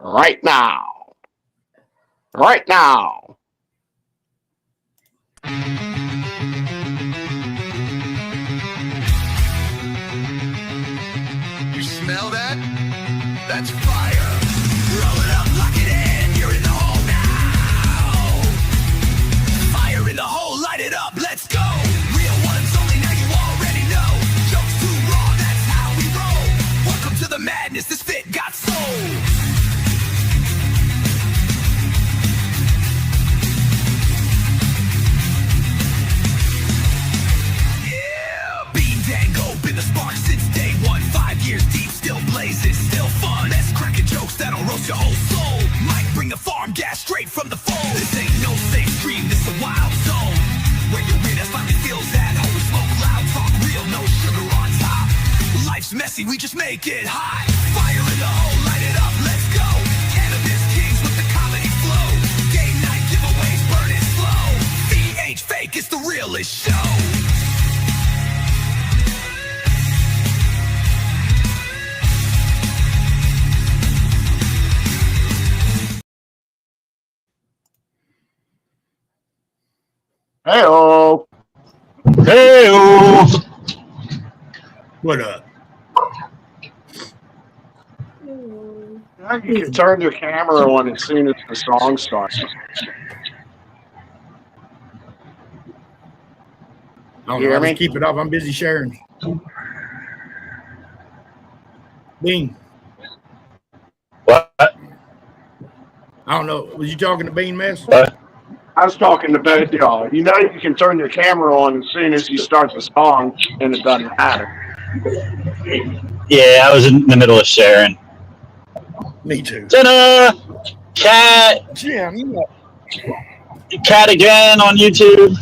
Right now. Right now. You smell that? That's fire. Roll it up, lock it in. You're in the hole now. Fire in the hole, light it up, let's go. Real ones only, now you already know. Jokes too raw, that's how we roll. Welcome to the madness, this fit got soul. Spark since day one, 5 years deep, still blazing, still fun. That's cracking jokes that'll roast your whole soul. Might bring the farm gas straight from the phone. This ain't no safe stream, this a wild zone. Where your weird ass finally feels at home. We smoke loud, talk real, no sugar on top. Life's messy, we just make it hot. Fire in the hole, light it up, let's go. Cannabis kings with the comedy flow. Game night giveaways, burn it slow. ain't fake, it's the realest show. Hey-oh. Hey-oh. What up? Now you can turn your camera on as soon as the song starts. I don't know. Just keep it up. I'm busy sharing. Bean. What? I don't know. Was you talking to Bean, Mess? What? I was talking to both y'all. You know you can turn your camera on as soon as you start the song, and it doesn't matter. Yeah, I was in the middle of sharing. Me too. Ta-da! Cat. Jim, you know. Cat again on YouTube.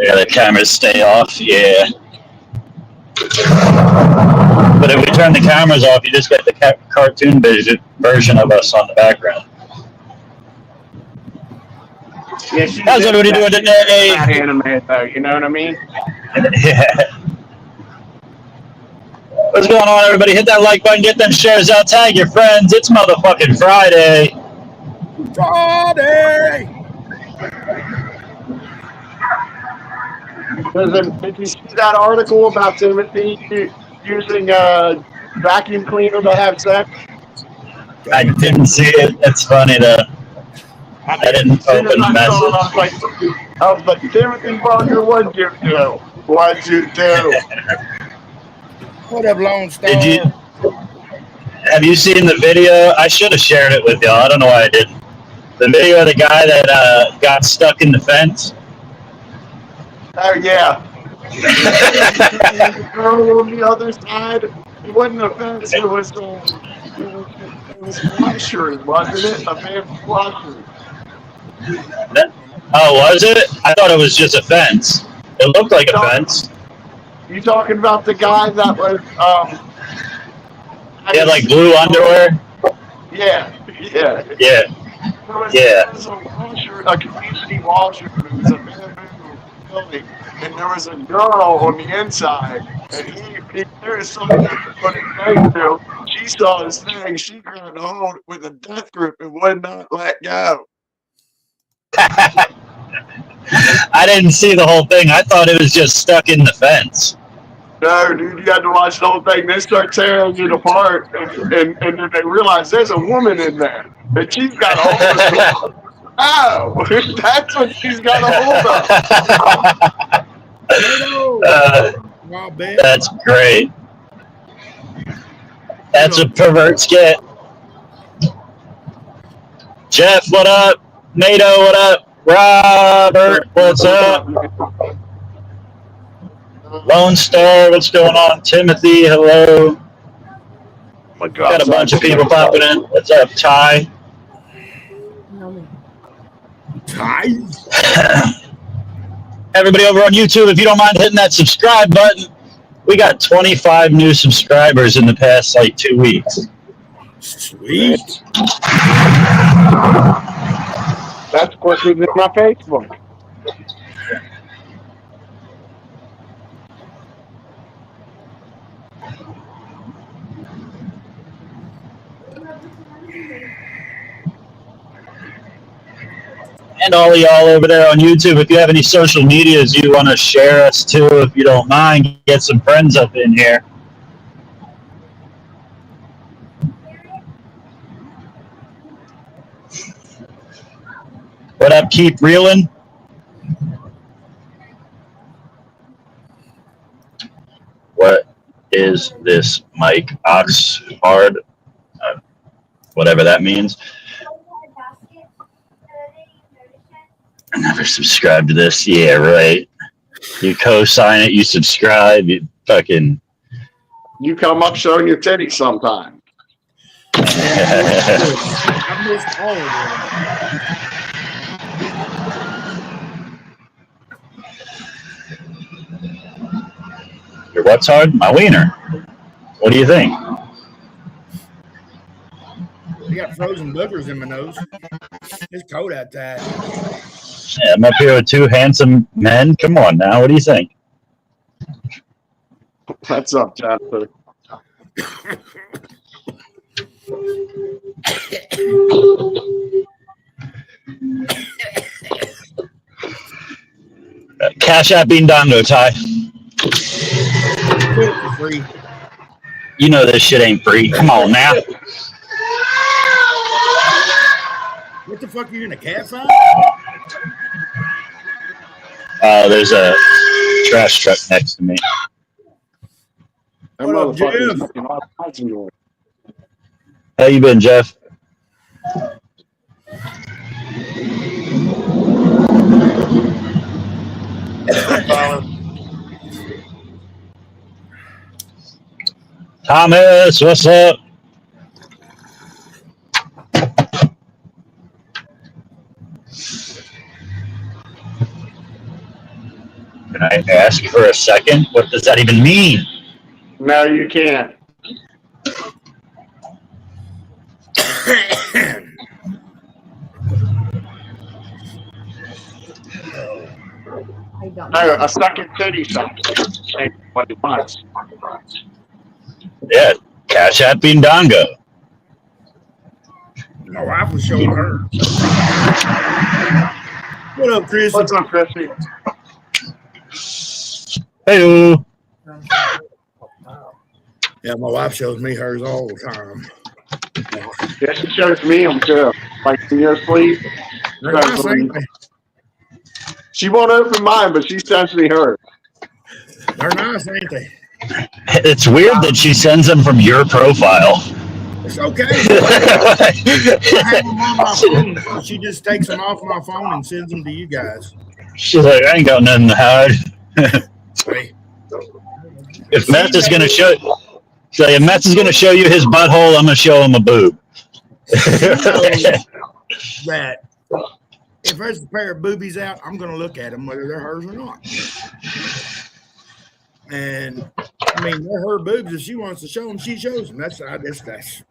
Yeah, the cameras stay off. Yeah. But if we turn the cameras off, you just get the cartoon version of us on the background. Yeah, how's everybody doing today? Not anime though, you know what I mean? Yeah. What's going on, everybody? Hit that like button, get them shares out, tag your friends. It's motherfucking Friday. Friday! Did you see that article about Timothy using a vacuum cleaner to have sex? I didn't see it. It's funny though. I didn't open the message. I was like, Timothy Parker, what'd you do? What'd you do? What up, Lone Star? Have you seen the video? I should have shared it with y'all. I don't know why I didn't. The video of the guy that got stuck in the fence. Oh, yeah. The girl on the other side, it wasn't a fence, it was flushers, wasn't it? A man's flushers. Oh, was it? I thought it was just a fence. It looked like a fence. You talking about the guy that was, yeah, like blue underwear? Yeah. Yeah. There was a washer, a community washer. It was a bamboo building, and there was a girl on the inside, and there was something to put his face to. She saw his thing. She grabbed hold with a death grip and would not let go. I didn't see the whole thing. I thought it was just stuck in the fence. No, dude, you had to watch the whole thing. They start tearing it apart, and then they realize there's a woman in there, and she's got a hold of it. Oh, that's what she's got a hold of. That's great. That's a pervert skit. Jeff, what up? NATO, what up? Robert, what's up? Lone Star, what's going on? Timothy, hello. My God, got a bunch of people popping in. What's up, Ty? Ty? Everybody over on YouTube, if you don't mind hitting that subscribe button. We got 25 new subscribers in the past, 2 weeks. Sweet. That's quicker than my Facebook. And all of y'all over there on YouTube, if you have any social medias you want to share us to, if you don't mind, get some friends up in here. What up, Keep Reeling? What is this, Mike Oxhard? Whatever that means. I never subscribed to this. Yeah, right. You co-sign it, you subscribe, you fucking... You come up showing your titties sometime. I missed all of them. Your what's hard? My wiener. What do you think? I got frozen boogers in my nose. It's cold outside. Yeah, I'm up here with two handsome men. Come on now, what do you think? What's up, Jasper? Cash App Beandango, Ty. It's free. You know this shit ain't free. Come on now. What the fuck are you in a cat fight? There's a trash truck next to me. That What up, motherfucker's Jeff? fucking all kinds of noise. How you been, Jeff? Thomas, what's up? Can I ask you for a second? What does that even mean? No, you can't. I don't No, a second titty shot. Ain't what it wants. Yeah, Cash App Beandango. My wife was showing her. What up, Chris? What's up, Chrissy? Hey, Yeah, my wife shows me hers all the time. Yeah, she shows me them too. Like in your sleep. They're nice, ain't they? She won't open mine, but she sends me hers. They're nice, ain't they? it's weird that she sends them from your profile. It's okay. I have them on my phone, so she just takes them off my phone and sends them to you guys. She's like, I ain't got nothing to hide. Hey. If Meth is gonna show, so if Meth is gonna show you his butthole, I'm gonna show him a boob. That if there's a pair of boobies out, I'm going to look at them whether they're hers or not. And I mean, they're her boobs. If she wants to show them, she shows them. That's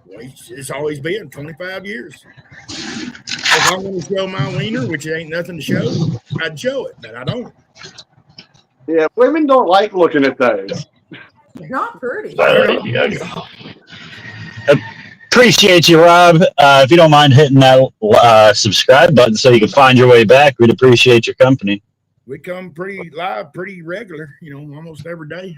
it's always been 25 years. If I'm going to show my wiener, which ain't nothing to show, I'd show it, but I don't. Yeah, women don't like looking at those. They're not pretty. Appreciate you, Rob. If you don't mind hitting that subscribe button so you can find your way back, we'd appreciate your company. We come pretty live, pretty regular, almost every day.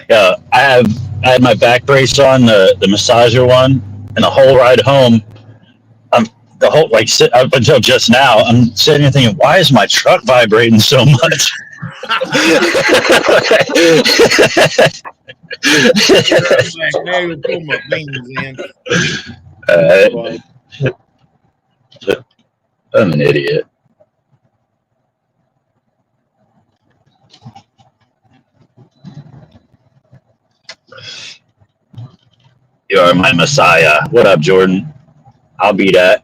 Yeah, I had my back brace on, the massager one, and the whole ride home, up until just now, I'm sitting here thinking, why is my truck vibrating so much? I'm an idiot. You are my messiah. What up, Jordan? I'll be that.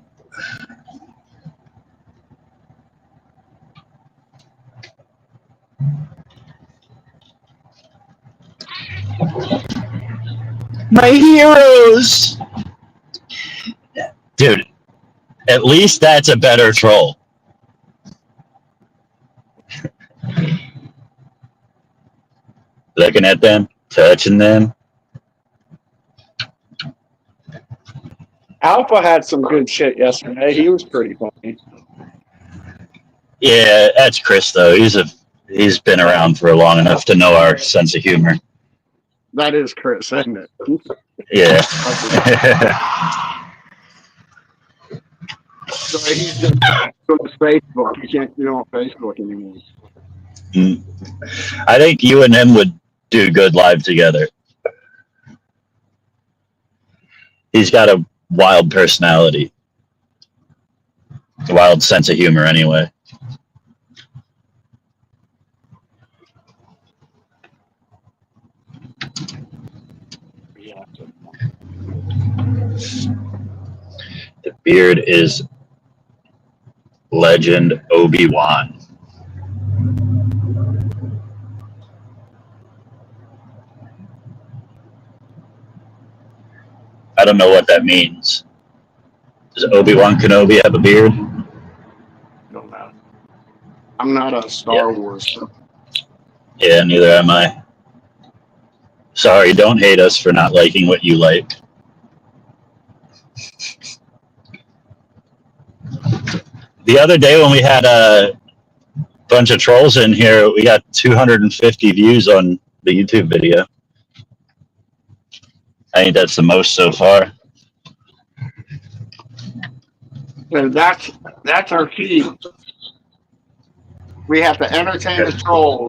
My heroes! Dude, at least that's a better troll. Looking at them, touching them. Alpha had some good shit yesterday. He was pretty funny. Yeah, that's Chris though. He's been around for long enough to know our sense of humor. That is Chris, isn't it? Yeah. So he's just on Facebook. He can't do it on Facebook anymore. I think you and him would do good live together. He's got a wild personality. A wild sense of humor anyway. Yeah. The beard is Legend Obi-Wan. I don't know what that means. Does Obi-Wan Kenobi have a beard? Don't know. I'm not a Star Wars. Yeah, neither am I. Sorry, don't hate us for not liking what you like. The other day when we had a bunch of trolls in here, we got 250 views on the YouTube video. I think that's the most so far. And that's our key. We have to entertain the trolls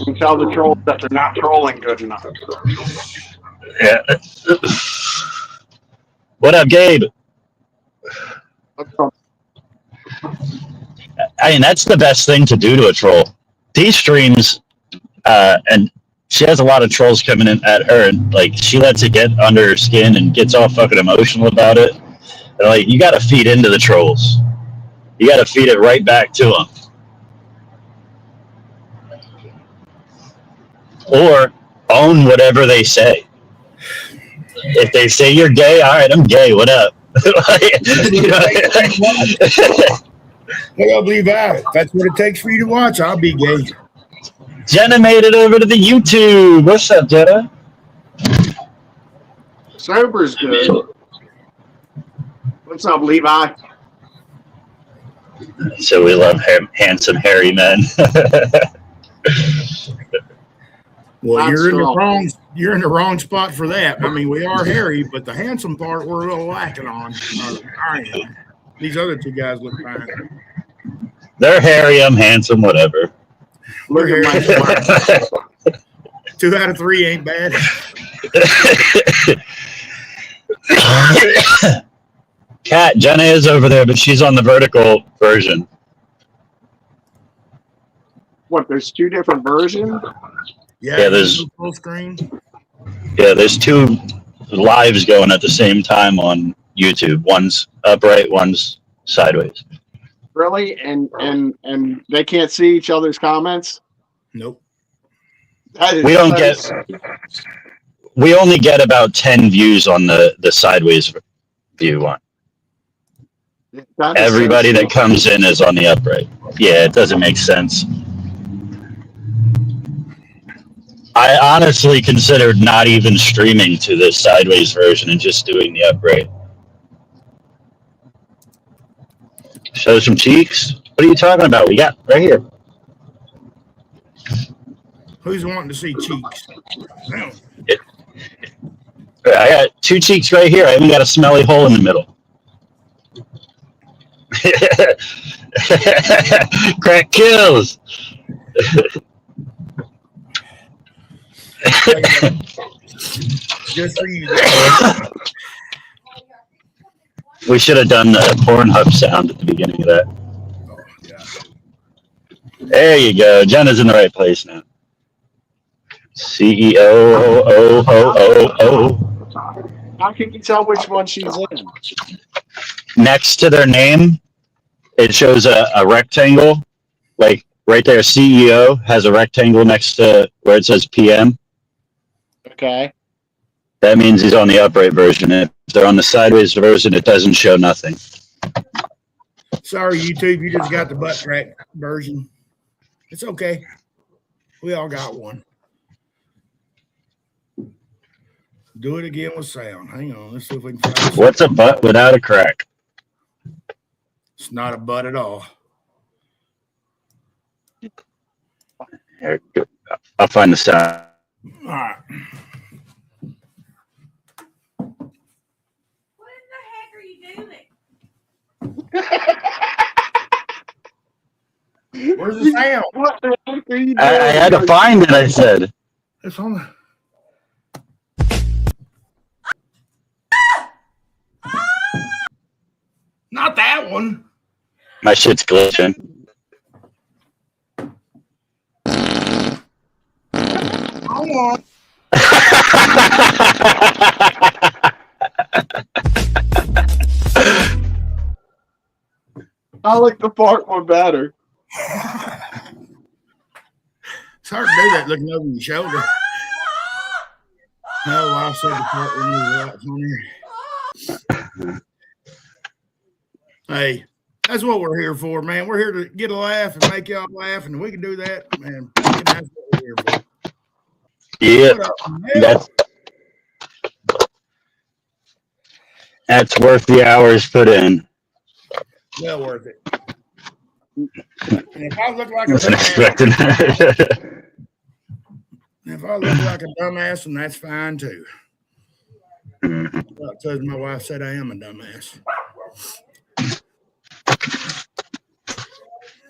and tell the trolls that they're not trolling good enough. Yeah. What up, Gabe? I mean, that's the best thing to do to a troll. These streams, and she has a lot of trolls coming in at her, and like she lets it get under her skin and gets all fucking emotional about it. And like, you got to feed into the trolls. You got to feed it right back to them. Or own whatever they say. If they say you're gay, all right, I'm gay. What up? You know, Look up, Levi. If that's what it takes for you to watch, I'll be gay. Jenna made it over to the YouTube. What's up, Jenna? Sober's good. What's up, Levi? So we love handsome, hairy men. Well, I'm you're in the wrong spot for that. I mean, we are hairy, but the handsome part we're a little lacking on. I am. These other two guys look fine. They're hairy, I'm handsome, whatever. Look at my Hairy. 2 out of 3 ain't bad. Kat, Jenna is over there, but she's on the vertical version. What, there's 2 different versions? Yeah, there's full screen. Yeah, there's 2 lives going at the same time on YouTube. One's upright, one's sideways. Really? And they can't see each other's comments? Nope. We don't get. We only get about 10 views on the sideways view one. Everybody that comes in is on the upright. Yeah, it doesn't make sense. I honestly considered not even streaming to the sideways version and just doing the upright. Show some cheeks? What are you talking about? We got right here. Who's wanting to see cheeks? No. I got 2 cheeks right here. I even got a smelly hole in the middle. Crack kills. Just for you. We should have done the Pornhub sound at the beginning of that. There you go. Jenna's in the right place now. CEO. How can you tell which one she's in? Next to their name, it shows a rectangle. Like right there, CEO has a rectangle next to where it says PM. Okay. That means he's on the upright version. If they're on the sideways version, it doesn't show nothing. Sorry, YouTube, you just got the butt crack version. It's okay. We all got one. Do it again with sound. Hang on. Let's see if we can find this. What's a butt without a crack? It's not a butt at all. Here, I'll find the sound. All right. What in the heck are you doing? Where's the sound? What the heck are you doing? I had to find it, I said. It's on the. Not that one. My shit's glitching. Hold on. I like the part one better. It's hard to do that looking over your shoulder. Oh, I said the part when we were out on here. Hey, that's what we're here for, man. We're here to get a laugh and make y'all laugh, and we can do that, man. That's what we're here for. Yeah, What up, man? that's worth the hours put in. Well worth it. And if I look like a Wasn't dumbass, expecting that. if I look like a dumbass, then that's fine too. Well, because my wife said I am a dumbass.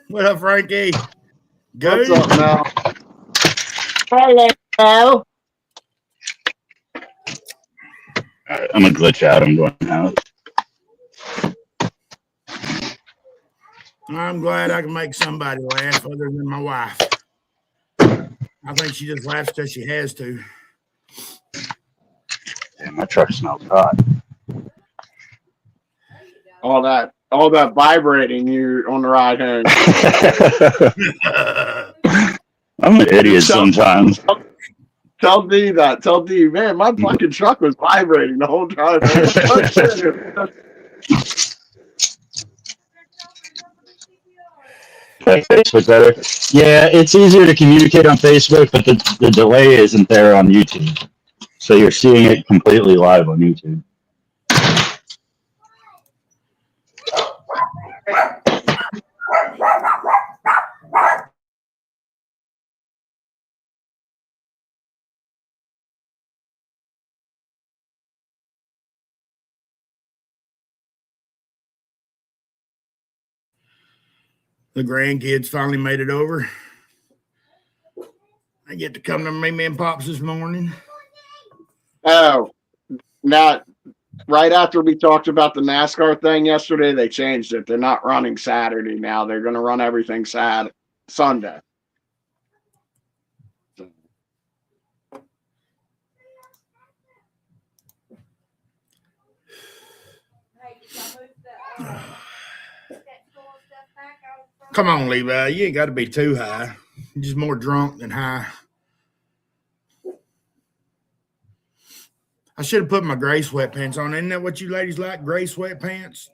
What up, Frankie? What's Good. up now? Hello. Alright, I'm gonna glitch out. I'm going out. I'm glad I can make somebody laugh other than my wife. I think she just laughs because she has to. Damn, my truck smells hot. All that vibrating you on the ride home. I'm an idiot sometimes. Tell D that. Tell D, man, my fucking truck was vibrating the whole time. Facebook better. Yeah, it's easier to communicate on Facebook, but the delay isn't there on YouTube. So you're seeing it completely live on YouTube. The grandkids finally made it over. I get to come to Mimi and Pops this morning. Oh, now, right after we talked about the NASCAR thing yesterday, they changed it. They're not running Saturday now. They're going to run everything Sunday. Come on, Levi. You ain't got to be too high. You're just more drunk than high. I should have put my gray sweatpants on. Isn't that what you ladies like, gray sweatpants?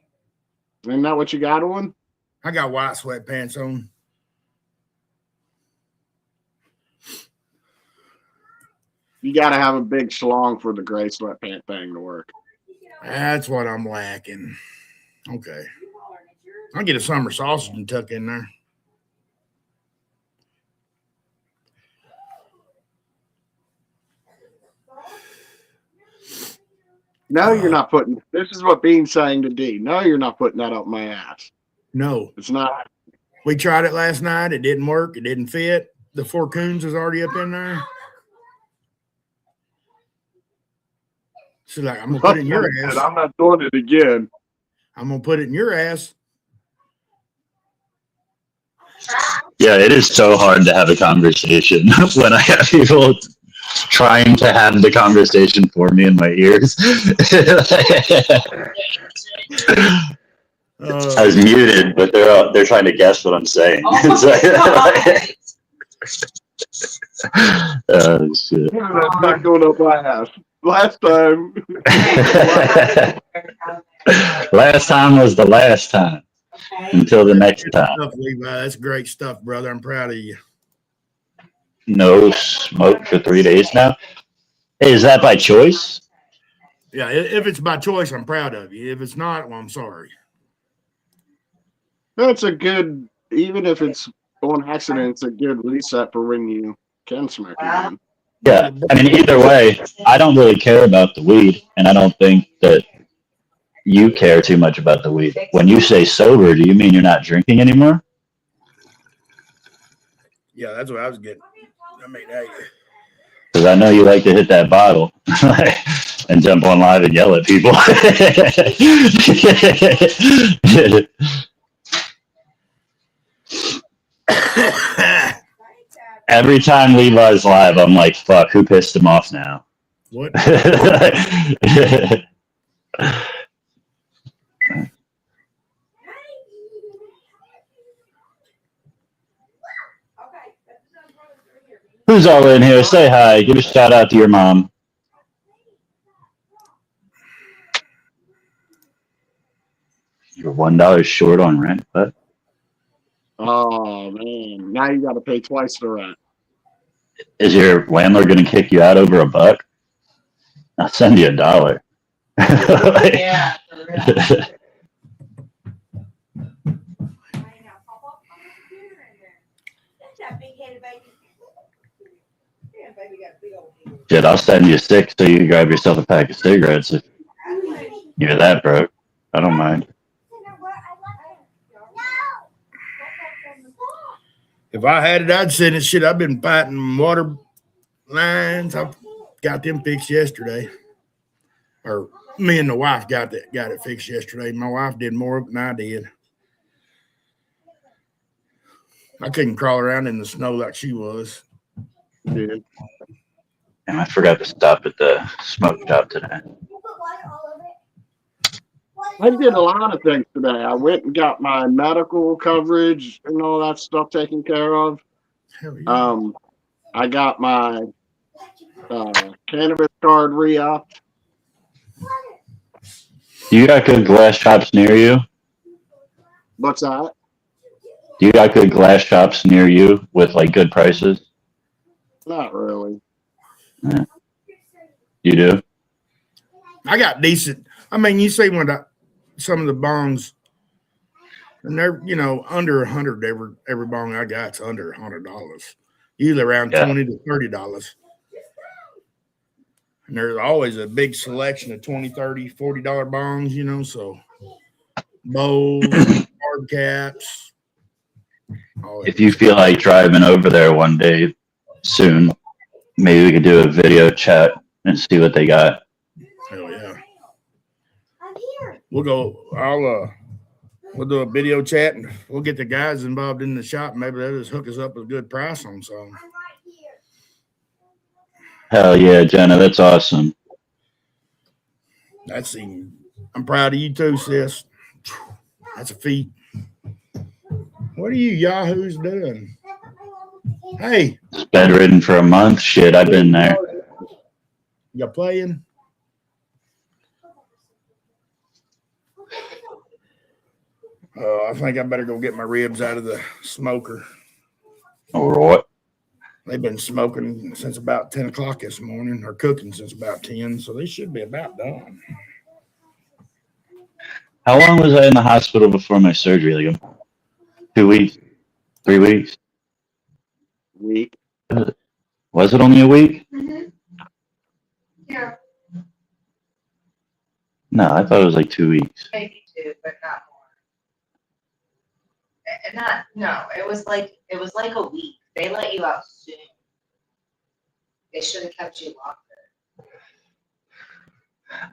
Isn't that what you got on? I got white sweatpants on. You got to have a big schlong for the gray sweatpant thing to work. That's what I'm lacking. Okay. I'll get a summer sausage and tuck in there. No, you're not putting. This is what Bean's saying to D. No, you're not putting that up my ass. No. It's not. We tried it last night. It didn't work. It didn't fit. The 4 coons is already up in there. She's like, I'm going to put it in your ass. I'm not doing it again. I'm going to put it in your ass. Yeah, it is so hard to have a conversation when I have people trying to have the conversation for me in my ears. I was muted, but they're trying to guess what I'm saying. That's not going up my ass. Last time. Last time was the last time. Until the next Good time. stuff, Levi. That's great stuff, brother. I'm proud of you. No smoke for 3 days now. Hey, is that by choice? Yeah, if it's by choice, I'm proud of you. If it's not, well, I'm sorry. That's a good, even if it's on accident, it's a good reset for when you can smoke again. Yeah. I mean, either way, I don't really care about the weed, and I don't think that you care too much about the weed. When you say sober, do you mean you're not drinking anymore? Yeah, that's what I was getting. I mean, hey. Because I know you like to hit that bottle and jump on live and yell at people. Every time Levi's live, I'm like, fuck, who pissed him off now? What? Who's all in here? Say hi. Give a shout out to your mom. You're $1 short on rent, but Oh man, now you got to pay twice the rent. is your landlord going to kick you out over $1? I'll send you $1. Yeah. Shit, I'll send you 6 so you can grab yourself a pack of cigarettes if you're that broke. I don't mind. If I had it, I'd send it. Shit, I've been fighting water lines. I got them fixed yesterday. Or me and the wife got it fixed yesterday. My wife did more than I did. I couldn't crawl around in the snow like she was. Dude. And I forgot to stop at the smoke shop today. I did a lot of things today. I went and got my medical coverage and all that stuff taken care of. Hell yeah. I got my cannabis card re-upped. Do you got good glass shops near you? What's that? Do you got good glass shops near you with like good prices? Not really. Yeah. You do? I got decent. I mean, you see some of the bongs, and they're under $100. Every bong I got's under $100. Usually around $20 to $30. And there's always a big selection of $20, $30, $40 bongs, so bowls, hard caps. If you feel like driving over there one day soon, maybe we could do a video chat and see what they got. Hell yeah. We'll do a video chat and we'll get the guys involved in the shop. Maybe they'll just hook us up with a good price on some. Hell yeah, Jenna, that's awesome. I'm proud of you too, sis. That's a feat. What are you yahoos doing? Hey. It's bedridden for a month. Shit, I've been there. You playing? I think I better go get my ribs out of the smoker. All right. They've been smoking since about 10 o'clock this morning, or cooking since about 10, so they should be about done. How long was I in the hospital before my surgery? Like 2 weeks? 3 weeks? Week. Was it only a week? Mm-hmm. Yeah. No, I thought it was like 2 weeks. Maybe 2, but not more. It was like a week. They let you out soon. They should have kept you longer.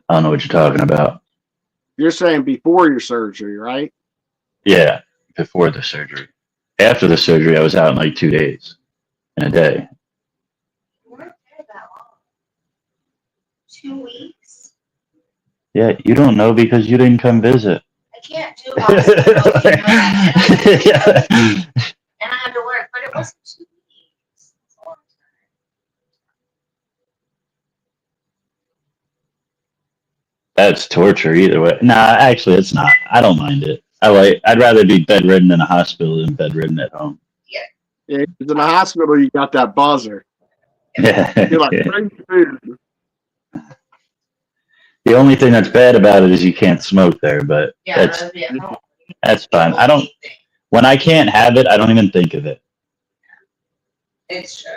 I don't know what you're talking about. You're saying before your surgery, right? Yeah, before the surgery. After the surgery, I was out in like 2 days in a day. You weren't there that long. 2 weeks? Yeah, you don't know because you didn't come visit. I can't do hospital, Yeah. and I had to work, but it wasn't 2 weeks. It's a long That's torture either way. Nah, actually, it's not. I don't mind it. I'd rather be bedridden in a hospital than bedridden at home. Yeah, 'cause in the hospital, you got that buzzer. You're like, bring food. The only thing that's bad about it is you can't smoke there, but Yeah, that's fine. I don't. When I can't have it, I don't even think of it. it's true.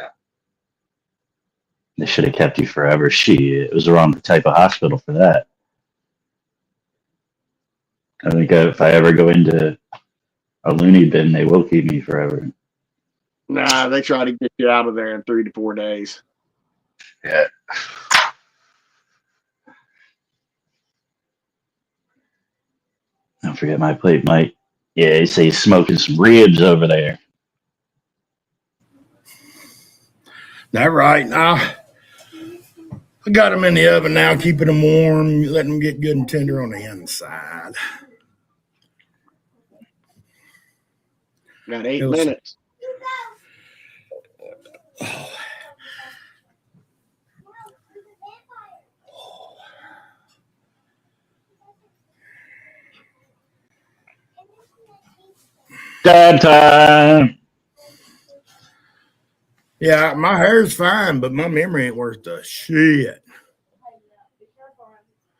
They should have kept you forever. It was the wrong type of hospital for that. I think if I ever go into a loony bin, they will keep me forever. Nah, they try to get you out of there in 3 to 4 days. Yeah. Don't forget my plate, Mike. Yeah, they say he's smoking some ribs over there. That right. Now, I got them in the oven now, keeping them warm, letting them get good and tender on the inside. Got 8 minutes. Dad time. Yeah, my hair's fine, but my memory ain't worth the shit.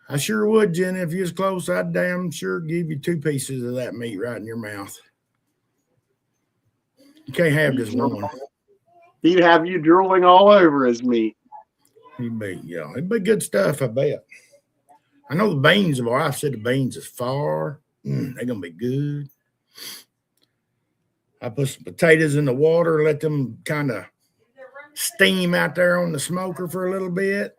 I sure would, Jenny. If you was close, I'd damn sure give you 2 pieces of that meat right in your mouth. You can't have just one. He'd have you drooling all over his meat. It'd be good stuff, I bet. I know the beans, my wife said the beans is far. They're going to be good. I put some potatoes in the water, let them kind of steam out there on the smoker for a little bit.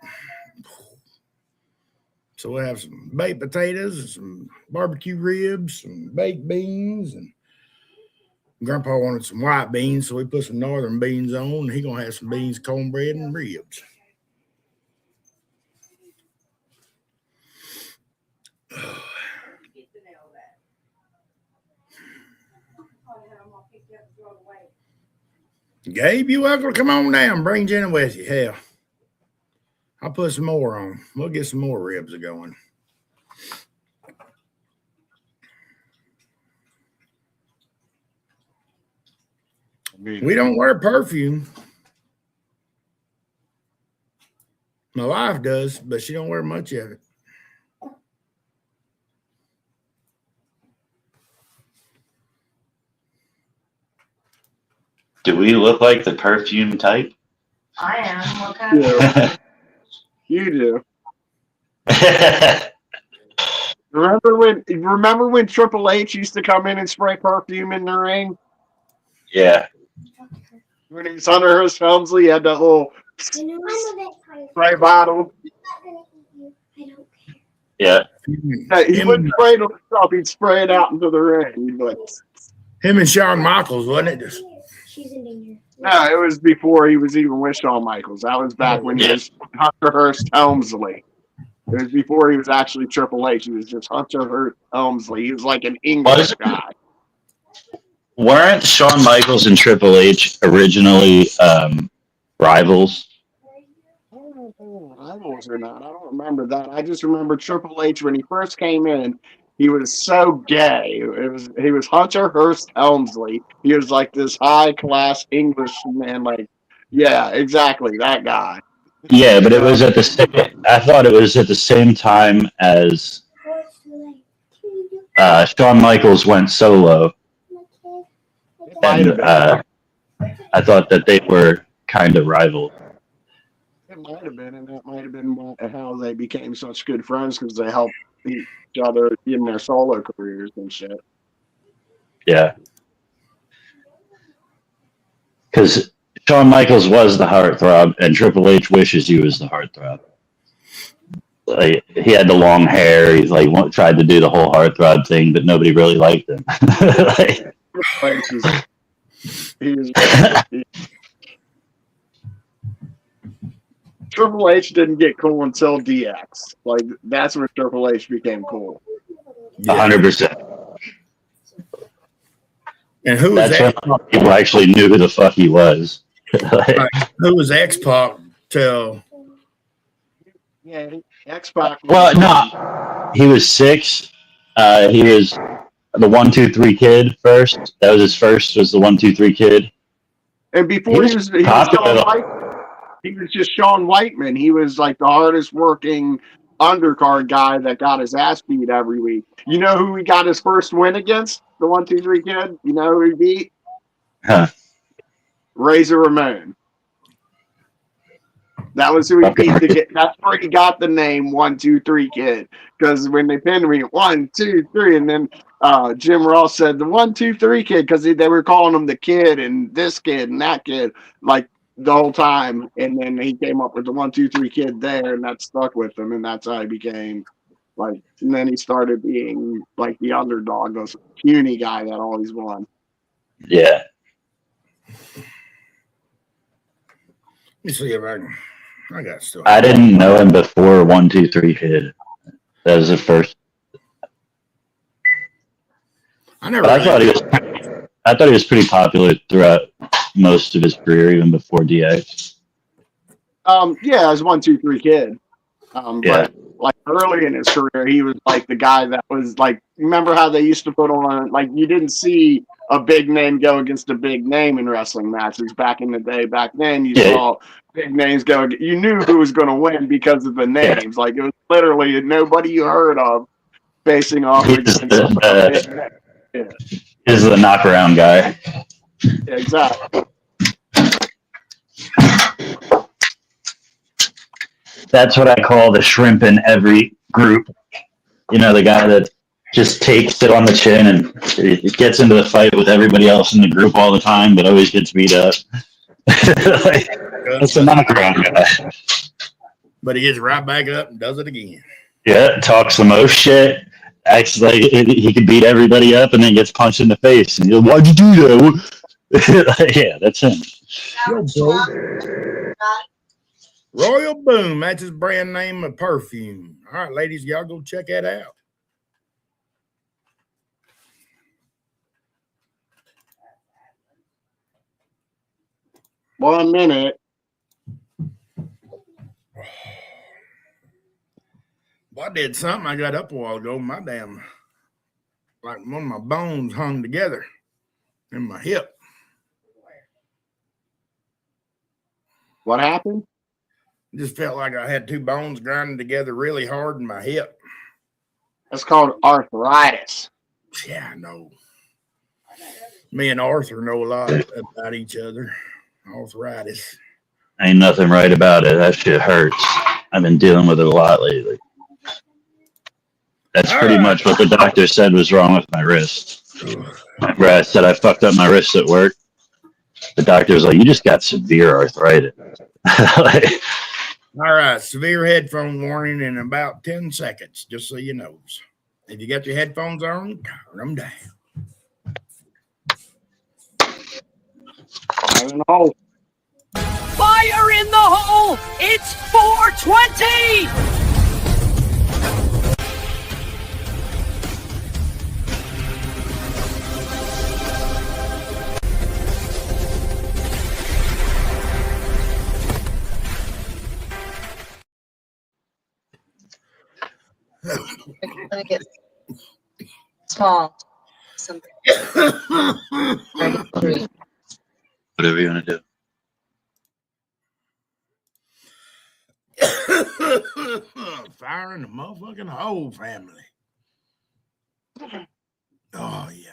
So we'll have some baked potatoes and some barbecue ribs, some baked beans, and Grandpa wanted some white beans, so we put some northern beans on, and he's going to have some beans, cornbread, and ribs. Gabe, you welcome to come on down. Bring Jenny with you. Hell, I'll put some more on. We'll get some more ribs going. We don't wear perfume. My wife does, but she don't wear much of it. Do we look like the perfume type? I am. What kind of You do. Remember when Triple H used to come in and spray perfume in the ring? Yeah. When he was under his Helmsley, he had that little spray bottle. Yeah. He wouldn't spray it on himself, he'd spray it out into the ring. He'd be like, Him and Shawn Michaels, wasn't it? She's in danger. no, it was before he was even with Shawn Michaels. That was back when he was Hunter Hearst Helmsley. It was before he was actually Triple H. He was just Hunter Hearst Helmsley. He was like an English guy. Weren't Shawn Michaels and Triple H originally rivals? Rivals or not, I don't remember that. I just remember Triple H when he first came in. He was so gay. He was Hunter Hearst Helmsley. He was like this high class Englishman. Like, yeah, exactly that guy. Yeah, but it was at the same. I thought it was at the same time as Shawn Michaels went solo, and I thought that they were kind of rivals. It might have been, and that might have been how they became such good friends because they helped each other in their solo careers and shit. Yeah, because Shawn Michaels was the heartthrob, and Triple H wishes he was the heartthrob. Like, he had the long hair. He's like tried to do the whole heartthrob thing, but nobody really liked him. Triple H didn't get cool until DX. Like, that's when Triple H became cool. 100%. And who was That's when people actually knew who the fuck he was. Who was X-Pac till Yeah, X-Pac. Well, no, he was 6. He was the 1-2-3 Kid first. That was his first. Was the 1-2-3 Kid. And before he was popular. he was just Sean Whiteman. He was like the hardest working undercard guy that got his ass beat every week. You know who he got his first win against? The 1-2-3 Kid. You know who he beat? Huh. Razor Ramon. That was who he beat to get. That's where he got the name 1-2-3 Kid. Because when they pinned me 1, 2, 3, and then Jim Ross said the 1-2-3 Kid because they were calling him the Kid and this kid and that kid like the whole time. And then he came up with the 1-2-3 Kid there, and that stuck with him, and that's how he became like. And then he started being like the underdog, the puny guy that always won. Yeah. Let me see if I got stuff. I didn't know him before 1-2-3 Kid. That was the first. I thought he was pretty popular throughout most of his career, even before DX. Yeah, as 1-2-3 Kid. Yeah. But like early in his career, he was like the guy that was like. Remember how they used to put on like you didn't see a big name go against a big name in wrestling matches back in the day. Back then, you saw big names go. You knew who was going to win because of the names. Like it was literally nobody you heard of facing off against a big name. Yeah. Is the knockaround guy. Yeah, exactly. That's what I call the shrimp in every group. You know, the guy that just takes it on the chin and it gets into the fight with everybody else in the group all the time, but always gets beat up. Like, that's a knockaround guy. But he gets right back up and does it again. Yeah, talks the most shit. Acts like he could beat everybody up and then gets punched in the face. And you're like, why'd you do that? Yeah, that's him. Royal Boom, that's his brand name of perfume. All right, ladies, y'all go check that out. One minute. Well, I did something. I got up a while ago. My damn, like one of my bones hung together in my hip. What happened? Just felt like I had two bones grinding together really hard in my hip. That's called arthritis. Yeah, I know. Me and Arthur know a lot about each other. Arthritis. Ain't nothing right about it. That shit hurts. I've been dealing with it a lot lately. That's pretty much what the doctor said was wrong with my wrist. Remember I said I fucked up my wrist at work? The doctor was like, you just got severe arthritis. Like, all right, severe headphone warning in about 10 seconds, just so you know. If you got your headphones on, turn them down. I don't know. Fire in the hole! It's 420! Let me get small. Something. whatever you want to do. Fire in the motherfucking whole family. Oh, yeah.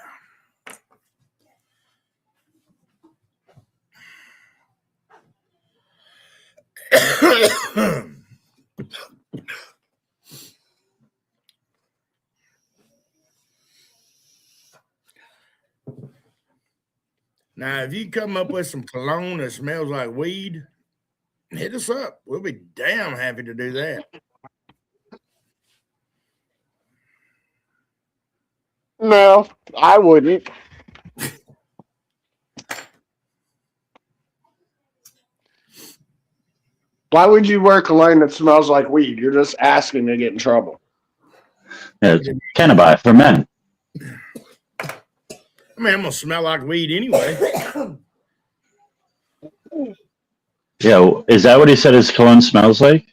Now, if you come up with some cologne that smells like weed, hit us up. We'll be damn happy to do that. No, I wouldn't. Why would you wear cologne that smells like weed? You're just asking to get in trouble. Yeah, it's cannabis for men. I mean, I'm going to smell like weed anyway. Yeah, is that what he said his cologne smells like?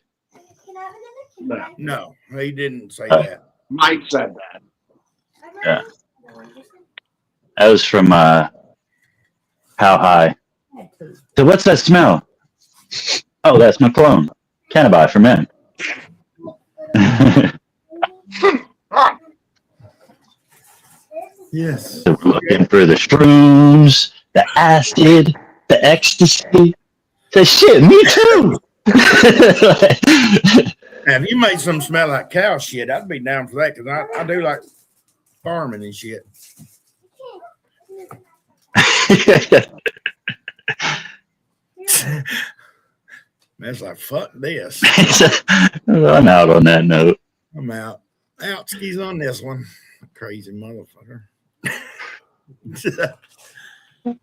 that. No, he didn't say that. Mike said that. Yeah. That was from How High. So what's that smell? Oh, that's my clone. Cannabis for men. Yes. So we're looking for the shrooms, the acid, the ecstasy. Say shit, me too. Now, if you made some smell like cow shit, I'd be down for that because I do like farming and shit. That's like, fuck this. I'm out on that note. I'm out. Outskis on this one. Crazy motherfucker. What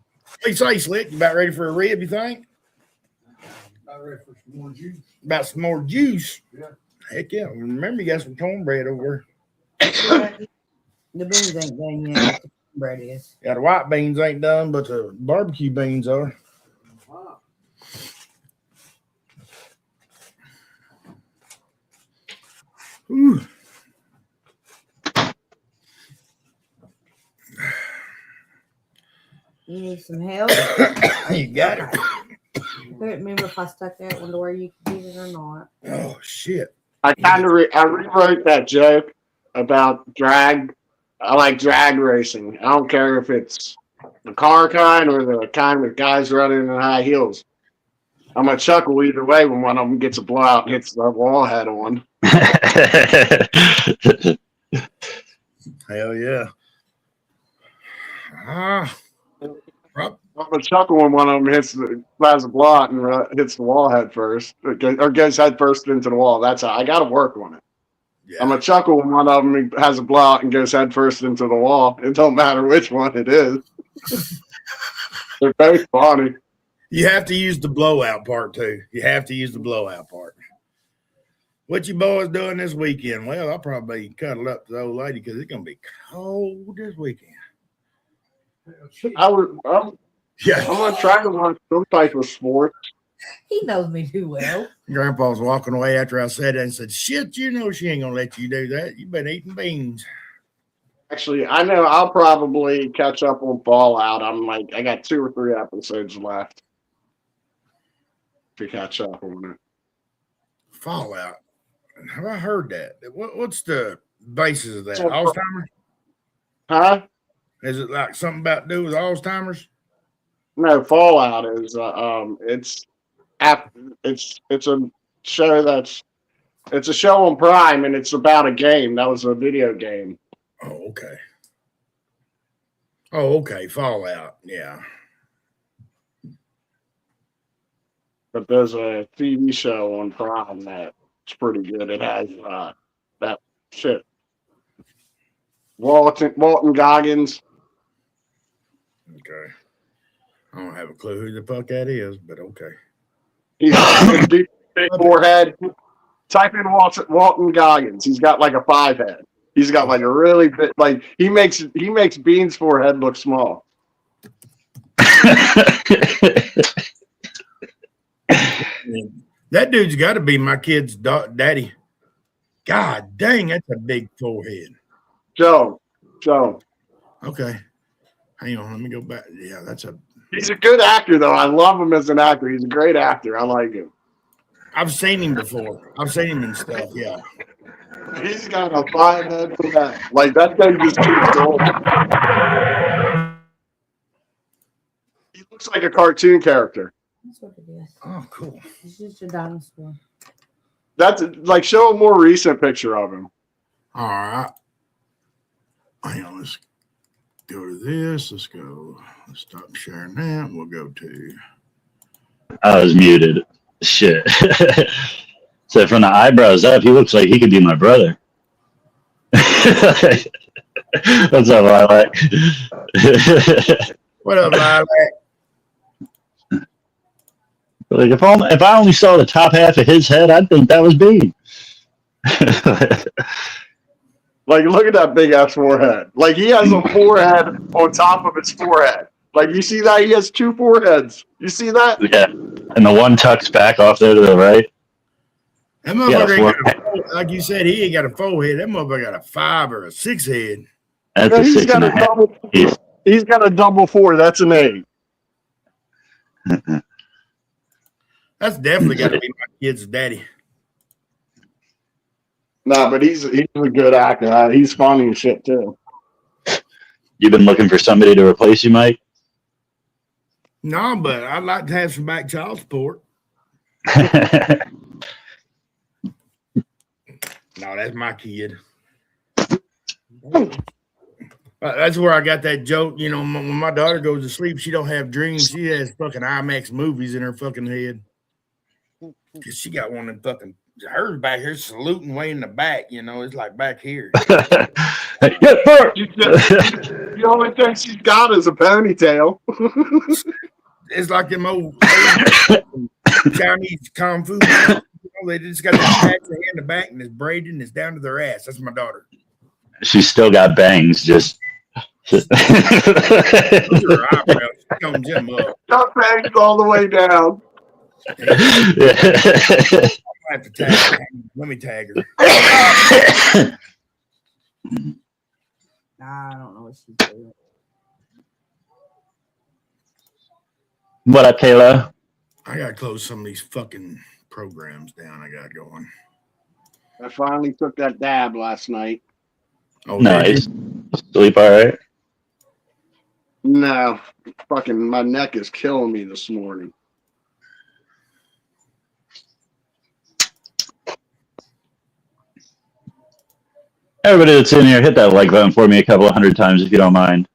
you say, Slick? You about ready for a rib, you think? About ready for some more juice. About some more juice? Yeah. Heck yeah. Remember, you got some cornbread over The beans ain't done yet. The bread is. there. Yeah, the white beans ain't done, but the barbecue beans are. Wow. Ooh. You need some help? You got it. I couldn't remember if I stuck that one to where you could get it or not. Oh, shit. I kind of I rewrote that joke about drag. I like drag racing. I don't care if it's the car kind or the kind with guys running in high heels. I'm gonna chuckle either way when one of them gets a blowout and hits the wall head on. Hell yeah. Ah. I'm gonna chuckle when one of them has a blowout and hits the wall head first, or goes head first into the wall. That's how I got to work on it. Yeah. I'm gonna chuckle when one of them has a blowout and goes head first into the wall. It don't matter which one it is. They're both funny. You have to use the blowout part too. You have to use the blowout part. What you boys doing this weekend? Well, I'll probably cuddle up to the old lady because it's gonna be cold this weekend. I'm Yeah. gonna try to watch some type of sport. He knows me too well. Grandpa's walking away after I said that and said, "Shit, you know she ain't gonna let you do that. You've been eating beans." Actually, I know I'll probably catch up on Fallout. I got 2 or 3 episodes left to catch up on it. Fallout. Have I heard that? What's the basis of that? So- Alzheimer's? Huh? Is it like something about to do with Alzheimer's? No, Fallout is it's a show it's a show on Prime and it's about a game. That was a video game. Oh, okay. Oh, okay. Fallout. Yeah. But there's a TV show on Prime that's pretty good. It has that shit. Walton Goggins. Okay. I don't have a clue who the fuck that is, but okay. He's got a big forehead. Type in Walton Goggins. He's got like a 5 head. He's got like a really big, like he makes Bean's forehead look small. That dude's got to be my kid's daddy. God dang, that's a big forehead. Joe. Okay. Hang on, let me go back. Yeah, He's a good actor though. I love him as an actor. He's a great actor. I like him. I've seen him before. I've seen him in stuff, yeah. He's got a 5 head for that. Like that thing just keeps going. He looks like a cartoon character. That's what it is. Oh, cool. It's just a dinosaur. That's like show a more recent picture of him. All right. Hang on, let's go to this. Let's stop sharing that. We'll go to I was muted. Shit. So from the eyebrows up, he looks like he could be my brother. What's up, Lilac? what up, Lilac? Like if I only saw the top half of his head, I'd think that was Bean. Like, look at that big ass forehead. Like, he has a forehead on top of his forehead. Like, you see that? He has 2 foreheads. You see that? Yeah, and the one tucks back off there to the right. That Yeah, motherfucker ain't got a like you said, he ain't got a 4 head. That motherfucker got a 5 or a 6 head. That's Yeah, a he's 6 got and a a half. double. He's- He's got a double 4. That's an 8. That's definitely got to be my kid's daddy. No, but he's a good actor. He's funny and shit too. You've been looking for somebody to replace you, Mike? No, but I'd like to have some back child support. No, that's my kid. That's where I got that joke. You know, when my daughter goes to sleep, she don't have dreams. She has fucking IMAX movies in her fucking head. Cause she got one of them fucking hers back here saluting way in the back. You know, it's like back here. Yes, sir. The only thing she's got is a ponytail. It's like them old Chinese kung fu. You know, they just got that patch of hair in the back and it's braided and it's down to their ass. That's my daughter. She's still got bangs, just. Those are her eyebrows. She combs them up. Got bangs all the way down. I have to tag her. Let me tag her. Nah, I don't know what she's doing. What up, Kayla? I gotta close some of these fucking programs down. I got going. I finally took that dab last night. Oh, Nice. Sleep all right? No, fucking my neck is killing me this morning. Everybody that's in here, hit that like button for me a couple of 100 times if you don't mind.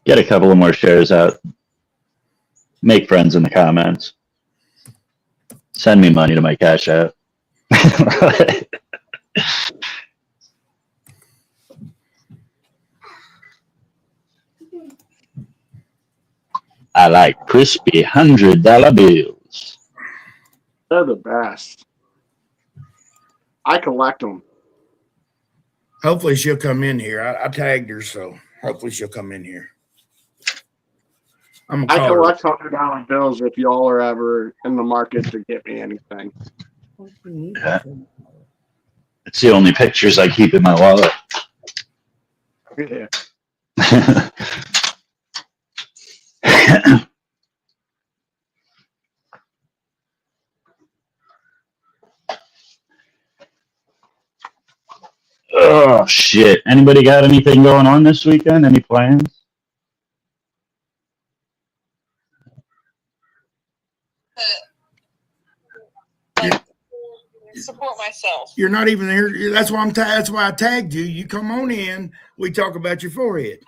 Get a couple of more shares out. Make friends in the comments. Send me money to my Cash App. I like crispy $100 bills. They're the best. I collect them. hopefully she'll come in here. I tagged her, so hopefully she'll come in here. I'm I gonna call her. collect $100 bills if y'all are ever in the market to get me anything. What you need Yeah. for? It's the only pictures I keep in my wallet. Yeah. Oh shit! Anybody got anything going on this weekend? Any plans? Support myself. You're not even here. That's why that's why I tagged you. You come on in. We talk about your forehead.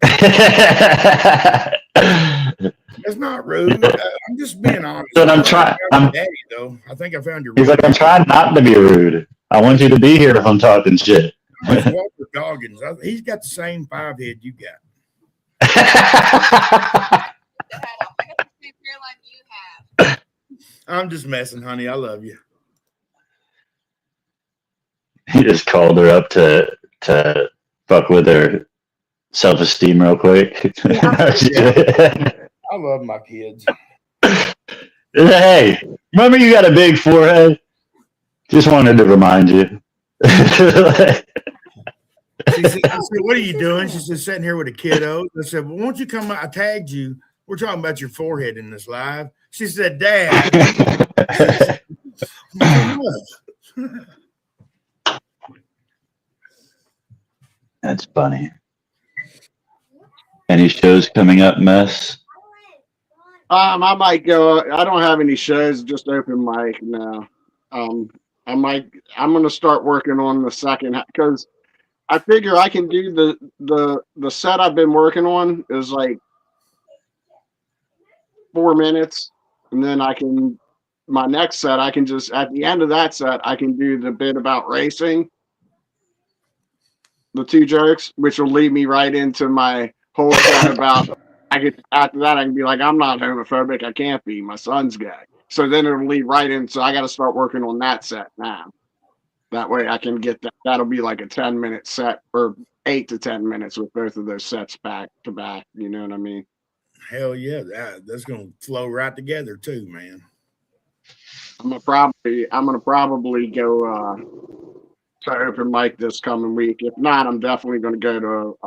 That's not rude. I'm just being honest. But I'm trying. Daddy, though. I think I found your. He's like, I'm trying not to be rude. I want you to be here if I'm talking shit. It's Walter Goggins. He's got the same 5 head you got. I got the same hairline you have. I'm just messing, honey. I love you. He just called her up to fuck with her self-esteem real quick. I love my kids. Hey, remember you got a big forehead? Just wanted to remind you. She said, I said, what are you doing? She said, sitting here with a kiddo. I said, well, won't you come out? I tagged you. We're talking about your forehead in this live. She said, Dad. That's funny. Any shows coming up, Mess? I might go. I don't have any shows, just open mic now. I'm gonna start working on the second because I figure I can do the set I've been working on is like 4 minutes, and then my next set I can just at the end of that set I can do the bit about racing, the 2 jerks, which will lead me right into my whole set about. After that I can be like, I'm not homophobic. I can't be. My son's gay. So then it'll lead right in. So I got to start working on that set now. That way I can get that. That'll be like a 10-minute set or 8 to 10 minutes with both of those sets back to back. You know what I mean? Hell yeah. That's going to flow right together too, man. I'm gonna probably go to open mic this coming week. If not, I'm definitely going to go to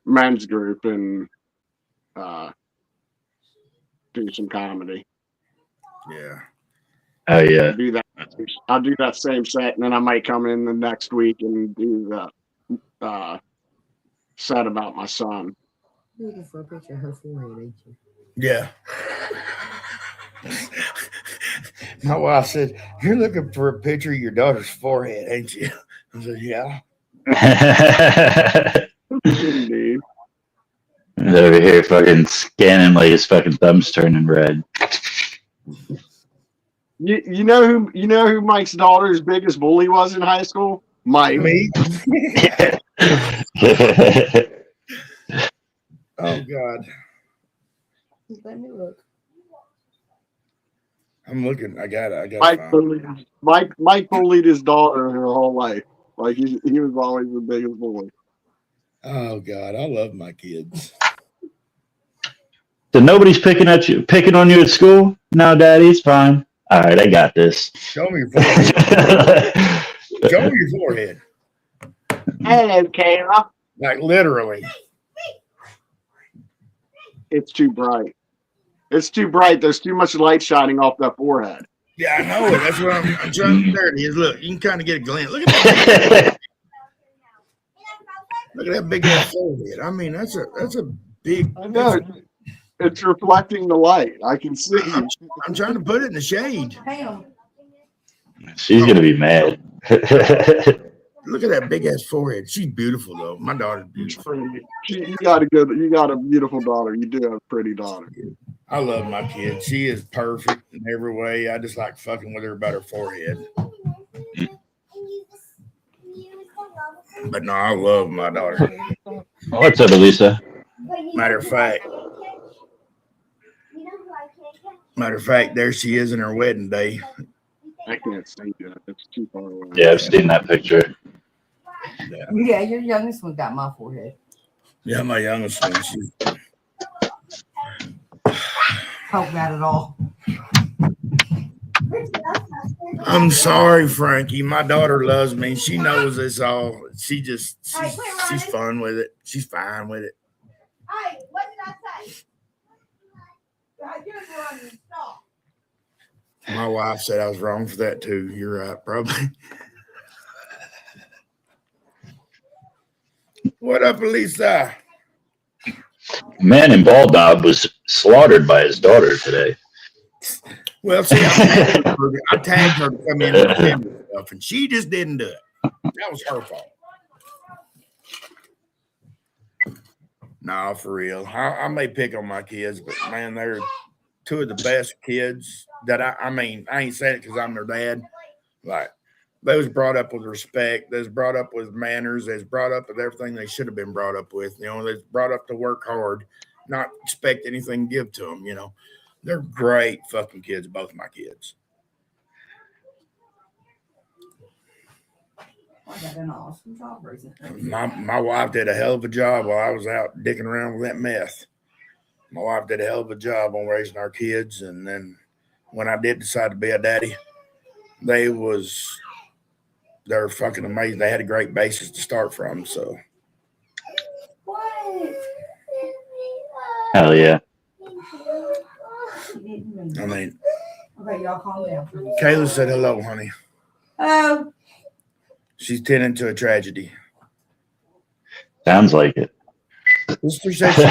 men's group and do some comedy. Yeah. Oh yeah. Do that. I'll do that same set, and then I might come in the next week and do the set about my son. You're looking for a picture of her forehead, ain't you? Yeah. My wife said, "You're looking for a picture of your daughter's forehead, ain't you?" I said, "Yeah." Indeed. He's over here fucking scanning like his fucking thumb's turning red. You know who Mike's daughter's biggest bully was in high school? Mike. Me? Oh God. Let me look. I'm looking. I got it. Mike bullied his daughter her whole life. Like he was always the biggest bully. Oh God, I love my kids. So nobody's picking on you at school? No, Daddy, it's fine. All right, I got this. Show me your forehead. Show me your forehead. Hello, Kayla. Like literally. It's too bright. It's too bright. There's too much light shining off that forehead. Yeah, I know it. That's what I'm trying to. There it is. Look, you can kind of get a glance. Look at that. Look at that big ass forehead. I mean, that's a big. I know. It's reflecting the light. I can see. I'm trying to put it in the shade. Hang She's gonna be mad. Look at that big ass forehead. She's beautiful though. My daughter's beautiful. You got a beautiful daughter. You do have a pretty daughter. I love my kid. She is perfect in every way. I just like fucking with her about her forehead. But no, I love my daughter. What's up, Elisa? Matter of fact, there she is in her wedding day. I can't see that. It's too far away. Yeah, I've seen that picture. Yeah, your youngest one got my forehead. Yeah, my youngest one. Hope not at all. I'm sorry, Frankie. My daughter loves me. She knows this all. She's fun with it. She's fine with it. Hey, what did I say? You're wrong. Stop. My wife said I was wrong for that too. You're right, probably. What up, Elisa? Man in Ball Bob was slaughtered by his daughter today. Well, see, I tagged her to come in and defend herself, and she just didn't do it. That was her fault. No, for real. I may pick on my kids, but man, they're two of the best kids that I mean, I ain't saying it because I'm their dad. Like, they was brought up with respect. They was brought up with manners. They was brought up with everything they should have been brought up with. You know, they was brought up to work hard, not expect anything to give to them, you know. They're great fucking kids, both my kids. I got an awesome job raising. My wife did a hell of a job while I was out dicking around with that meth. My wife did a hell of a job on raising our kids, and then when I did decide to be a daddy, they're fucking amazing. They had a great basis to start from, so. Hell yeah. I mean, Okay, y'all calm down. Kayla said hello, honey. Oh, She's tending to a tragedy. Sounds like it. Sister said she's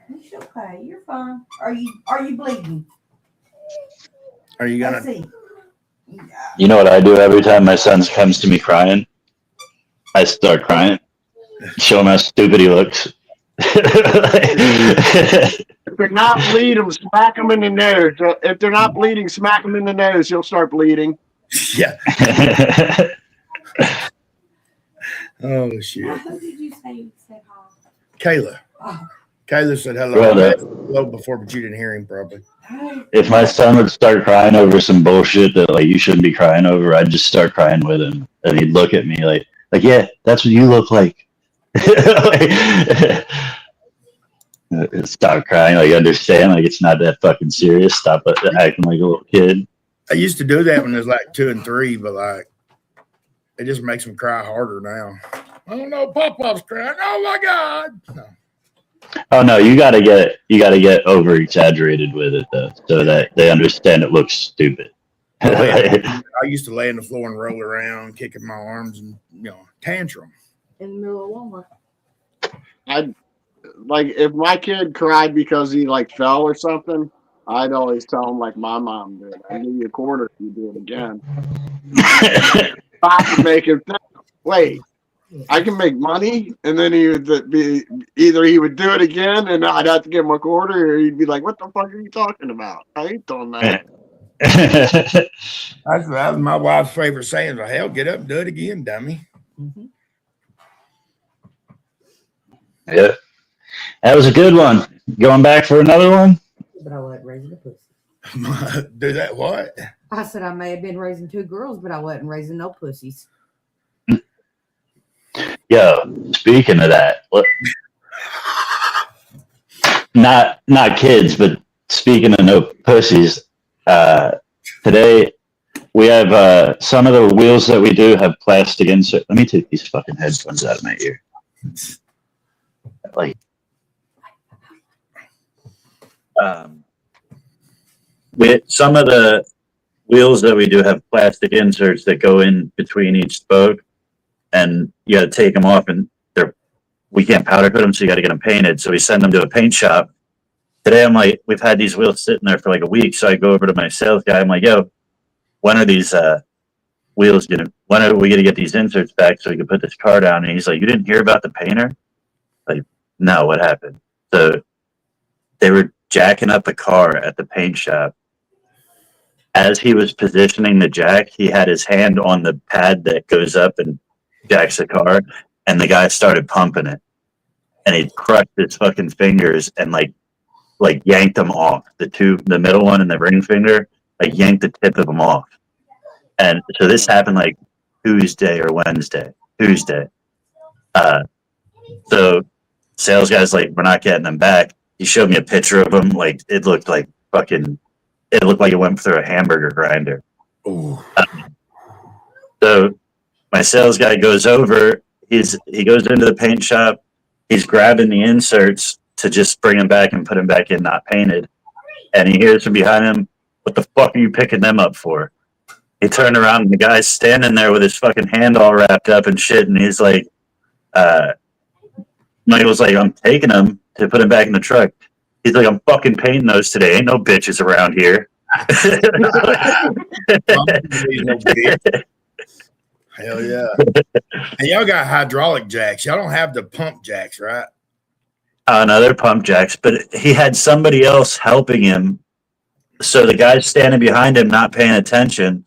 it's okay. You're fine. Are you bleeding? Are you Let's gonna? see. You know what I do every time my son comes to me crying? I start crying. Show him how stupid he looks. If they're not bleeding, smack them in the nose. If they're not bleeding, smack them in the nose. You'll start bleeding. Yeah. Oh shit. Who did you say said hi? Kayla. Oh. Kayla said hello. Well, I said hello before, but you didn't hear him probably. If my son would start crying over some bullshit that like you shouldn't be crying over, I'd just start crying with him, and he'd look at me like yeah, that's what you look like. Stop crying, like understand, like it's not that fucking serious. Stop acting like a little kid. I used to do that when I was like 2 and 3, but like It just makes them cry harder now. Oh no, Pop-Pop's crying. Oh my God. No. Oh no, you gotta get over exaggerated with it though, so that they understand it looks stupid. I used to lay on the floor and roll around, kicking my arms and tantrum. In the middle of Walmart. I'd like if my kid cried because he like fell or something, I'd always tell him like my mom did. I'd give you a quarter if you do it again. I can make him think, wait, I can make money, and then he would be either he would do it again and I'd have to give him a quarter, or he'd be like, what the fuck are you talking about? I ain't doing that. That was my wife's favorite saying. Well, hell, get up and do it again, dummy. Mm-hmm. Yeah, that was a good one. Going back for another one? But I wasn't raising a pussy. Do that what? I said I may have been raising 2 girls, but I wasn't raising no pussies. Yo, speaking of that, not kids, but speaking of no pussies, today we have some of the wheels that we do have plastic insert. Let me take these fucking headphones out of my ear. Like, some of the wheels that we do have plastic inserts that go in between each spoke, and you got to take them off, and we can't powder coat them, so you got to get them painted. So we send them to a paint shop. Today, I'm like, we've had these wheels sitting there for like a week, so I go over to my sales guy. I'm like, yo, when are these wheels when are we gonna get these inserts back so we can put this car down? And he's like, you didn't hear about the painter? Like, no, what happened? So they were jacking up the car at the paint shop. As he was positioning the jack, he had his hand on the pad that goes up and jacks the car, and the guy started pumping it, and he crushed his fucking fingers and like yanked them off. The middle one and the ring finger, like yanked the tip of them off. And so this happened like Tuesday. So sales guy's like, we're not getting them back. He showed me a picture of them. Like, it looked like it went through a hamburger grinder. So my sales guy goes over. He goes into the paint shop. He's grabbing the inserts to just bring them back and put them back in, not painted. And he hears from behind him, what the fuck are you picking them up for? He turned around and the guy's standing there with his fucking hand all wrapped up and shit. And he's like, Michael's like, I'm taking them to put them back in the truck. He's like, I'm fucking painting those today. Ain't no bitches around here. Hell yeah. And y'all got hydraulic jacks. Y'all don't have the pump jacks, right? No, they're pump jacks, but he had somebody else helping him. So the guy's standing behind him, not paying attention.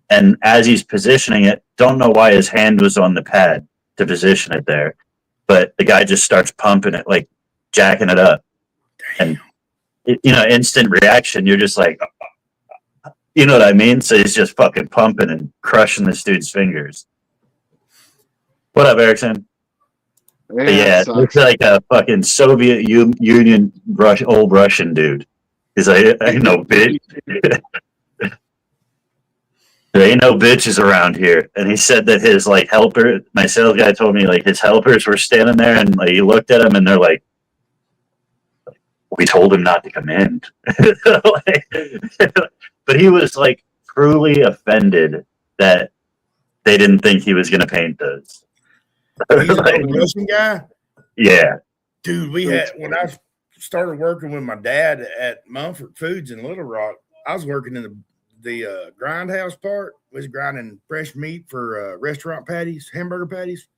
And as he's positioning it, don't know why his hand was on the pad to position it there. But the guy just starts pumping it, like jacking it up. And, instant reaction. You're just like, you know what I mean? So he's just fucking pumping and crushing this dude's fingers. What up, Erickson? Yeah, looks like a fucking Soviet Union old Russian dude. He's like, ain't no bitch. There ain't no bitches around here. And he said that his helper, my sales guy told me his helpers were standing there and he looked at him and they're like, we told him not to come in. But he was truly offended that they didn't think he was going to paint those. He's a Russian guy? Yeah. Dude, when I started working with my dad at Mumford Foods in Little Rock, I was working in the grind house part, was grinding fresh meat for restaurant patties, hamburger patties.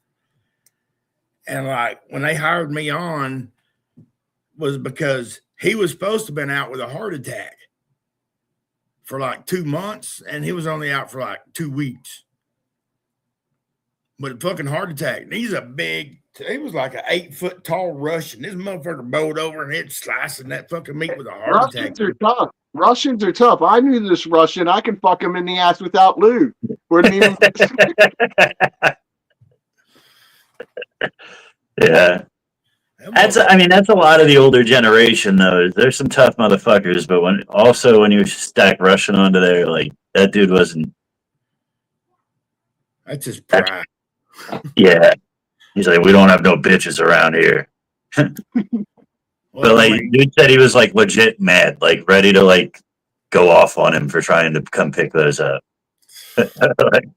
And when they hired me on was because he was supposed to have been out with a heart attack for 2 months, and he was only out for 2 weeks. But a fucking heart attack. And he's he was like an 8-foot tall Russian. This motherfucker bowled over and hit slicing that fucking meat with a heart attack. Russians are tough. I knew this Russian. I can fuck him in the ass without lube. Yeah. That's a lot of the older generation though. There's some tough motherfuckers, but when you stack Russian onto there, that dude wasn't. That's his pride. Yeah. He's like, we don't have no bitches around here. But like, dude said he was like legit mad, like ready to like go off on him for trying to come pick those up. Like,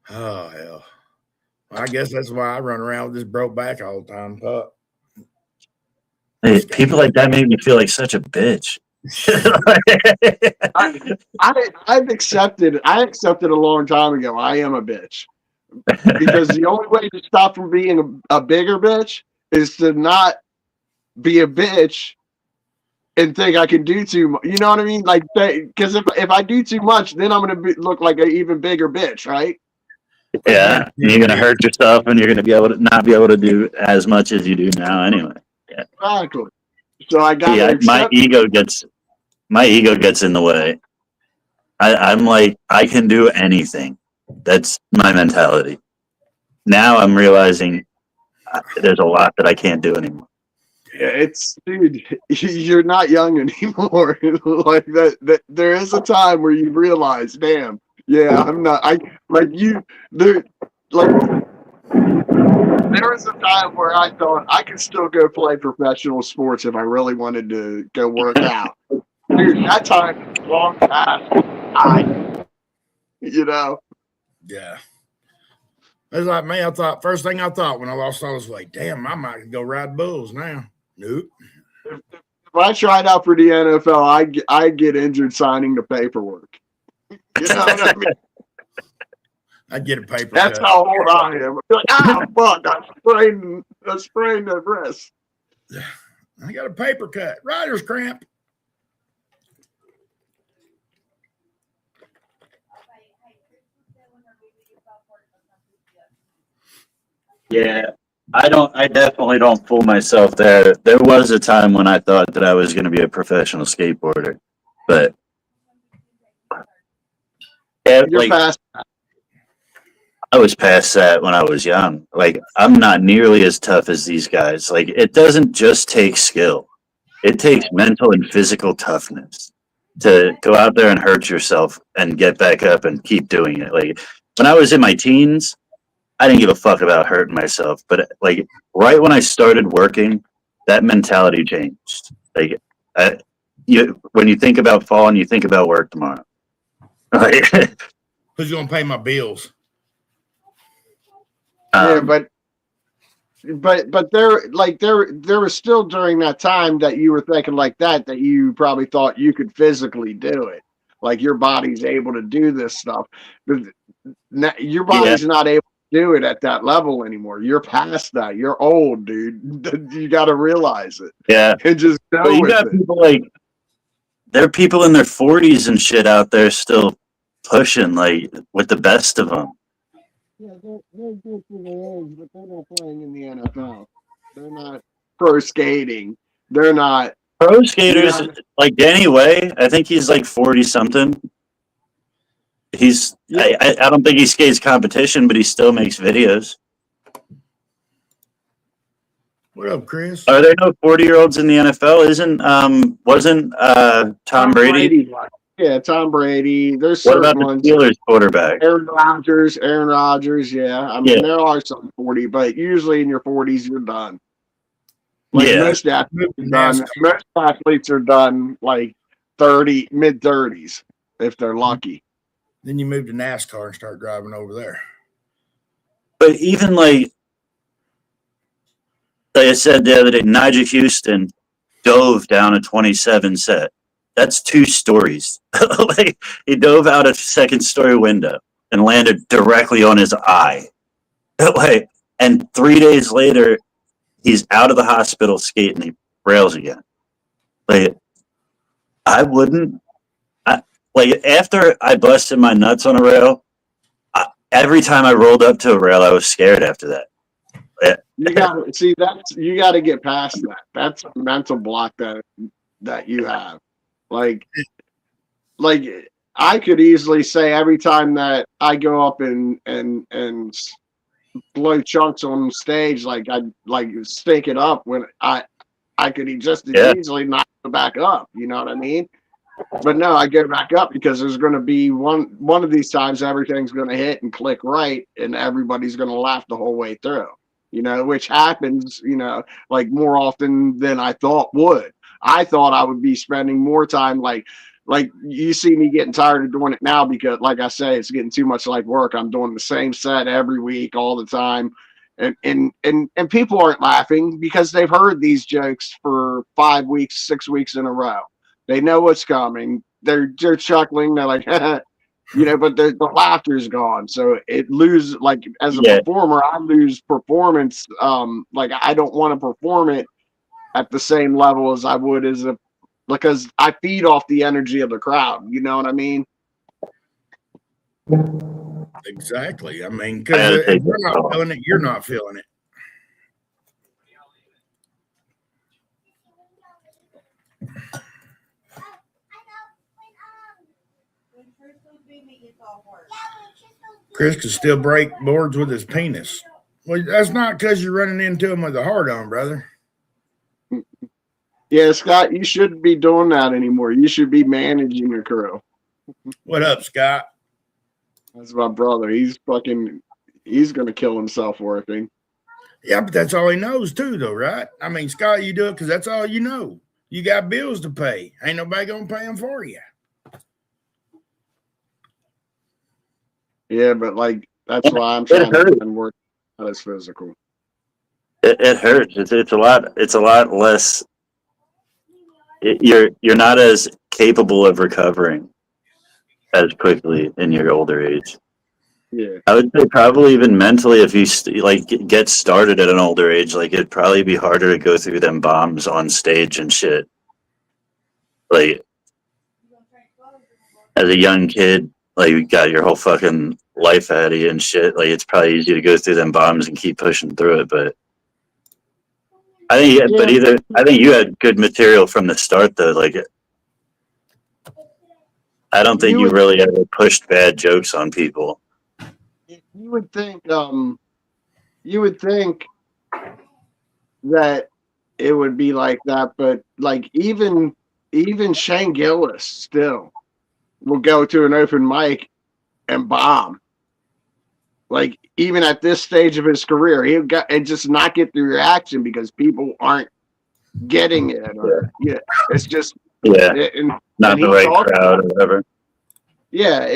oh hell. Well, I guess that's why I run around with this broke back all the time, pup. hey, people like that make me feel like such a bitch. I've accepted. I accepted a long time ago. I am a bitch because the only way to stop from being a bigger bitch is to not be a bitch and think I can do too much. You know what I mean? Like, because if I do too much, then I'm gonna look like an even bigger bitch, right? Yeah, you're gonna hurt yourself, and you're gonna be able to not be able to do as much as you do now, anyway. Yeah. Exactly. So I got my ego gets in the way. I'm like, I can do anything. That's my mentality. Now I'm realizing there's a lot that I can't do anymore. Yeah, it's dude, you're not young anymore. Like that there is a time where you realize, damn, yeah, I'm not. I like you. There, like there was a time where I thought I could still go play professional sports if I really wanted to go work out. Dude, that time is long past. You know. Yeah. It's like me. I thought first thing I thought when I lost all this weight, damn, I might go ride bulls now. Nope. If I tried out for the NFL, I get injured signing the paperwork. You know what I mean? I get a paper. That's cut. how old I am. Like, fuck! I sprained the wrist. I got a paper cut. Rider's cramp. Yeah, I definitely don't fool myself there. There was a time when I thought that I was going to be a professional skateboarder, but yeah, You're like, past. I was past that when I was young. Like, I'm not nearly as tough as these guys. Like, it doesn't just take skill. It takes mental and physical toughness to go out there and hurt yourself and get back up and keep doing it. Like, when I was in my teens, I didn't give a fuck about hurting myself. But like right when I started working, that mentality changed. Like, when you think about falling, you think about work tomorrow. Like, Who's gonna pay my bills? Yeah, but there was still during that time that you were thinking like that you probably thought you could physically do it. Like your body's able to do this stuff. But your body's not able to do it at that level anymore. You're past that. You're old, dude. You got to realize it. Yeah. And just go But you with got it. people like, there are people in their 40s and shit out there still pushing, like, with the best of them. Yeah, they're good for their age, but they're not playing in the NFL. They're not pro skating. They're not Pro skaters, like Danny Way, I think he's like 40 something. He's, I don't think he skates competition, but he still makes videos. What up, Chris? Are there no 40-year-olds in the NFL? Wasn't Tom Brady? Yeah, Tom Brady. There's What certain about the ones. Steelers quarterback? Aaron Rodgers. Yeah, I mean there are some 40, but usually in your 40s you're done. Like most athletes are done like 30, mid 30s if they're lucky. Then you move to NASCAR and start driving over there. But even like I said the other day, Nigel Houston dove down a 27 set. That's 2 stories. Like, he dove out a second story window and landed directly on his eye. Like, and 3 days later, he's out of the hospital skating the rails again. Like, I wouldn't. Like, after I busted my nuts on a rail, every time I rolled up to a rail, I was scared after that. You got see you got to get past that. That's a mental block that you have. Like I could easily say every time that I go up and blow chunks on stage, like I stake it up when I could just easily knock it back up. You know what I mean? But no, I go back up because there's going to be one of these times everything's going to hit and click right, and everybody's going to laugh the whole way through. Which happens, like more often than I thought would. I thought I would be spending more time like you see me getting tired of doing it now because, like I say, it's getting too much like work. I'm doing the same set every week, all the time. And people aren't laughing because they've heard these jokes for 5 weeks, 6 weeks in a row. They know what's coming. They're chuckling. They're like, but the laughter's gone. So it loses, like, as a performer, I lose performance. Like, I don't want to perform it at the same level as I would because I feed off the energy of the crowd. You know what I mean? Exactly. I mean, because if you're not feeling it, you're not feeling it. Chris can still break boards with his penis. Well, that's not because you're running into him with a hard on, brother. Yeah, Scott, you shouldn't be doing that anymore. You should be managing your crew. What up, Scott? That's my brother. He's going to kill himself working. Yeah, but that's all he knows too, though, right? I mean, Scott, you do it because that's all you know. You got bills to pay. Ain't nobody going to pay them for you. Yeah, but like that's why I'm trying to work out as physical. It hurts. It's a lot. It's a lot less. You're not as capable of recovering as quickly in your older age. Yeah, I would say probably even mentally, if you get started at an older age, like it'd probably be harder to go through them bombs on stage and shit. Like as a young kid, like you got your whole fucking life ahead of you and shit. Like it's probably easy to go through them bombs and keep pushing through it. But I think you had good material from the start though. Like I don't think you really ever pushed bad jokes on people. You would think that it would be like that, but like even Shane Gillis still will go to an open mic and bomb. Like even at this stage of his career, he'll get and just not get the reaction because people aren't getting it, or it's just not the right crowd or whatever. Yeah,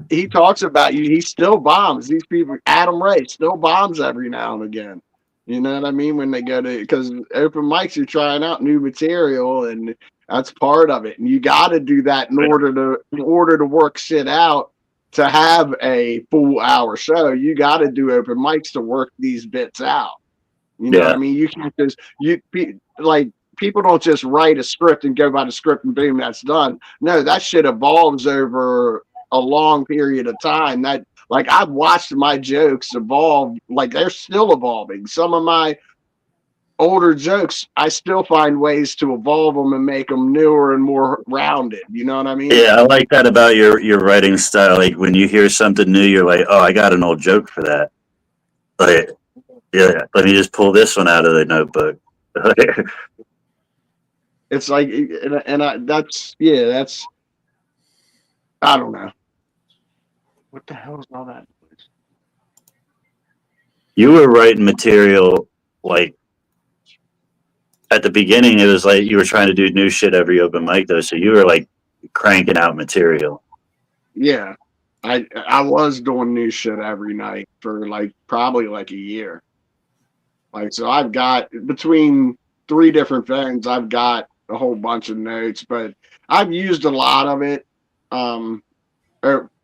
he talks about you. He still bombs. These people, Adam Ray, still bombs every now and again. You know what I mean? When they go to, because open mics, you're trying out new material, and that's part of it. And you got to do that in order to work shit out. To have a full hour show, you got to do open mics to work these bits out. You know what I mean? You can't just people don't just write a script and go by the script and boom, that's done. No, that shit evolves over a long period of time. That like I've watched my jokes evolve, like they're still evolving. Some of my older jokes, I still find ways to evolve them and make them newer and more rounded. You know what I mean? Yeah, I like that about your writing style. Like when you hear something new, you're like, oh, I got an old joke for that. Like, yeah, let me just pull this one out of the notebook. It's like, that's I don't know. What the hell is all that? You were writing material like at the beginning. It was like you were trying to do new shit every open mic though, so you were like cranking out material. Yeah, I was doing new shit every night for like probably like a year. Like so, I've got between 3 different things. I've got a whole bunch of notes, but I've used a lot of it.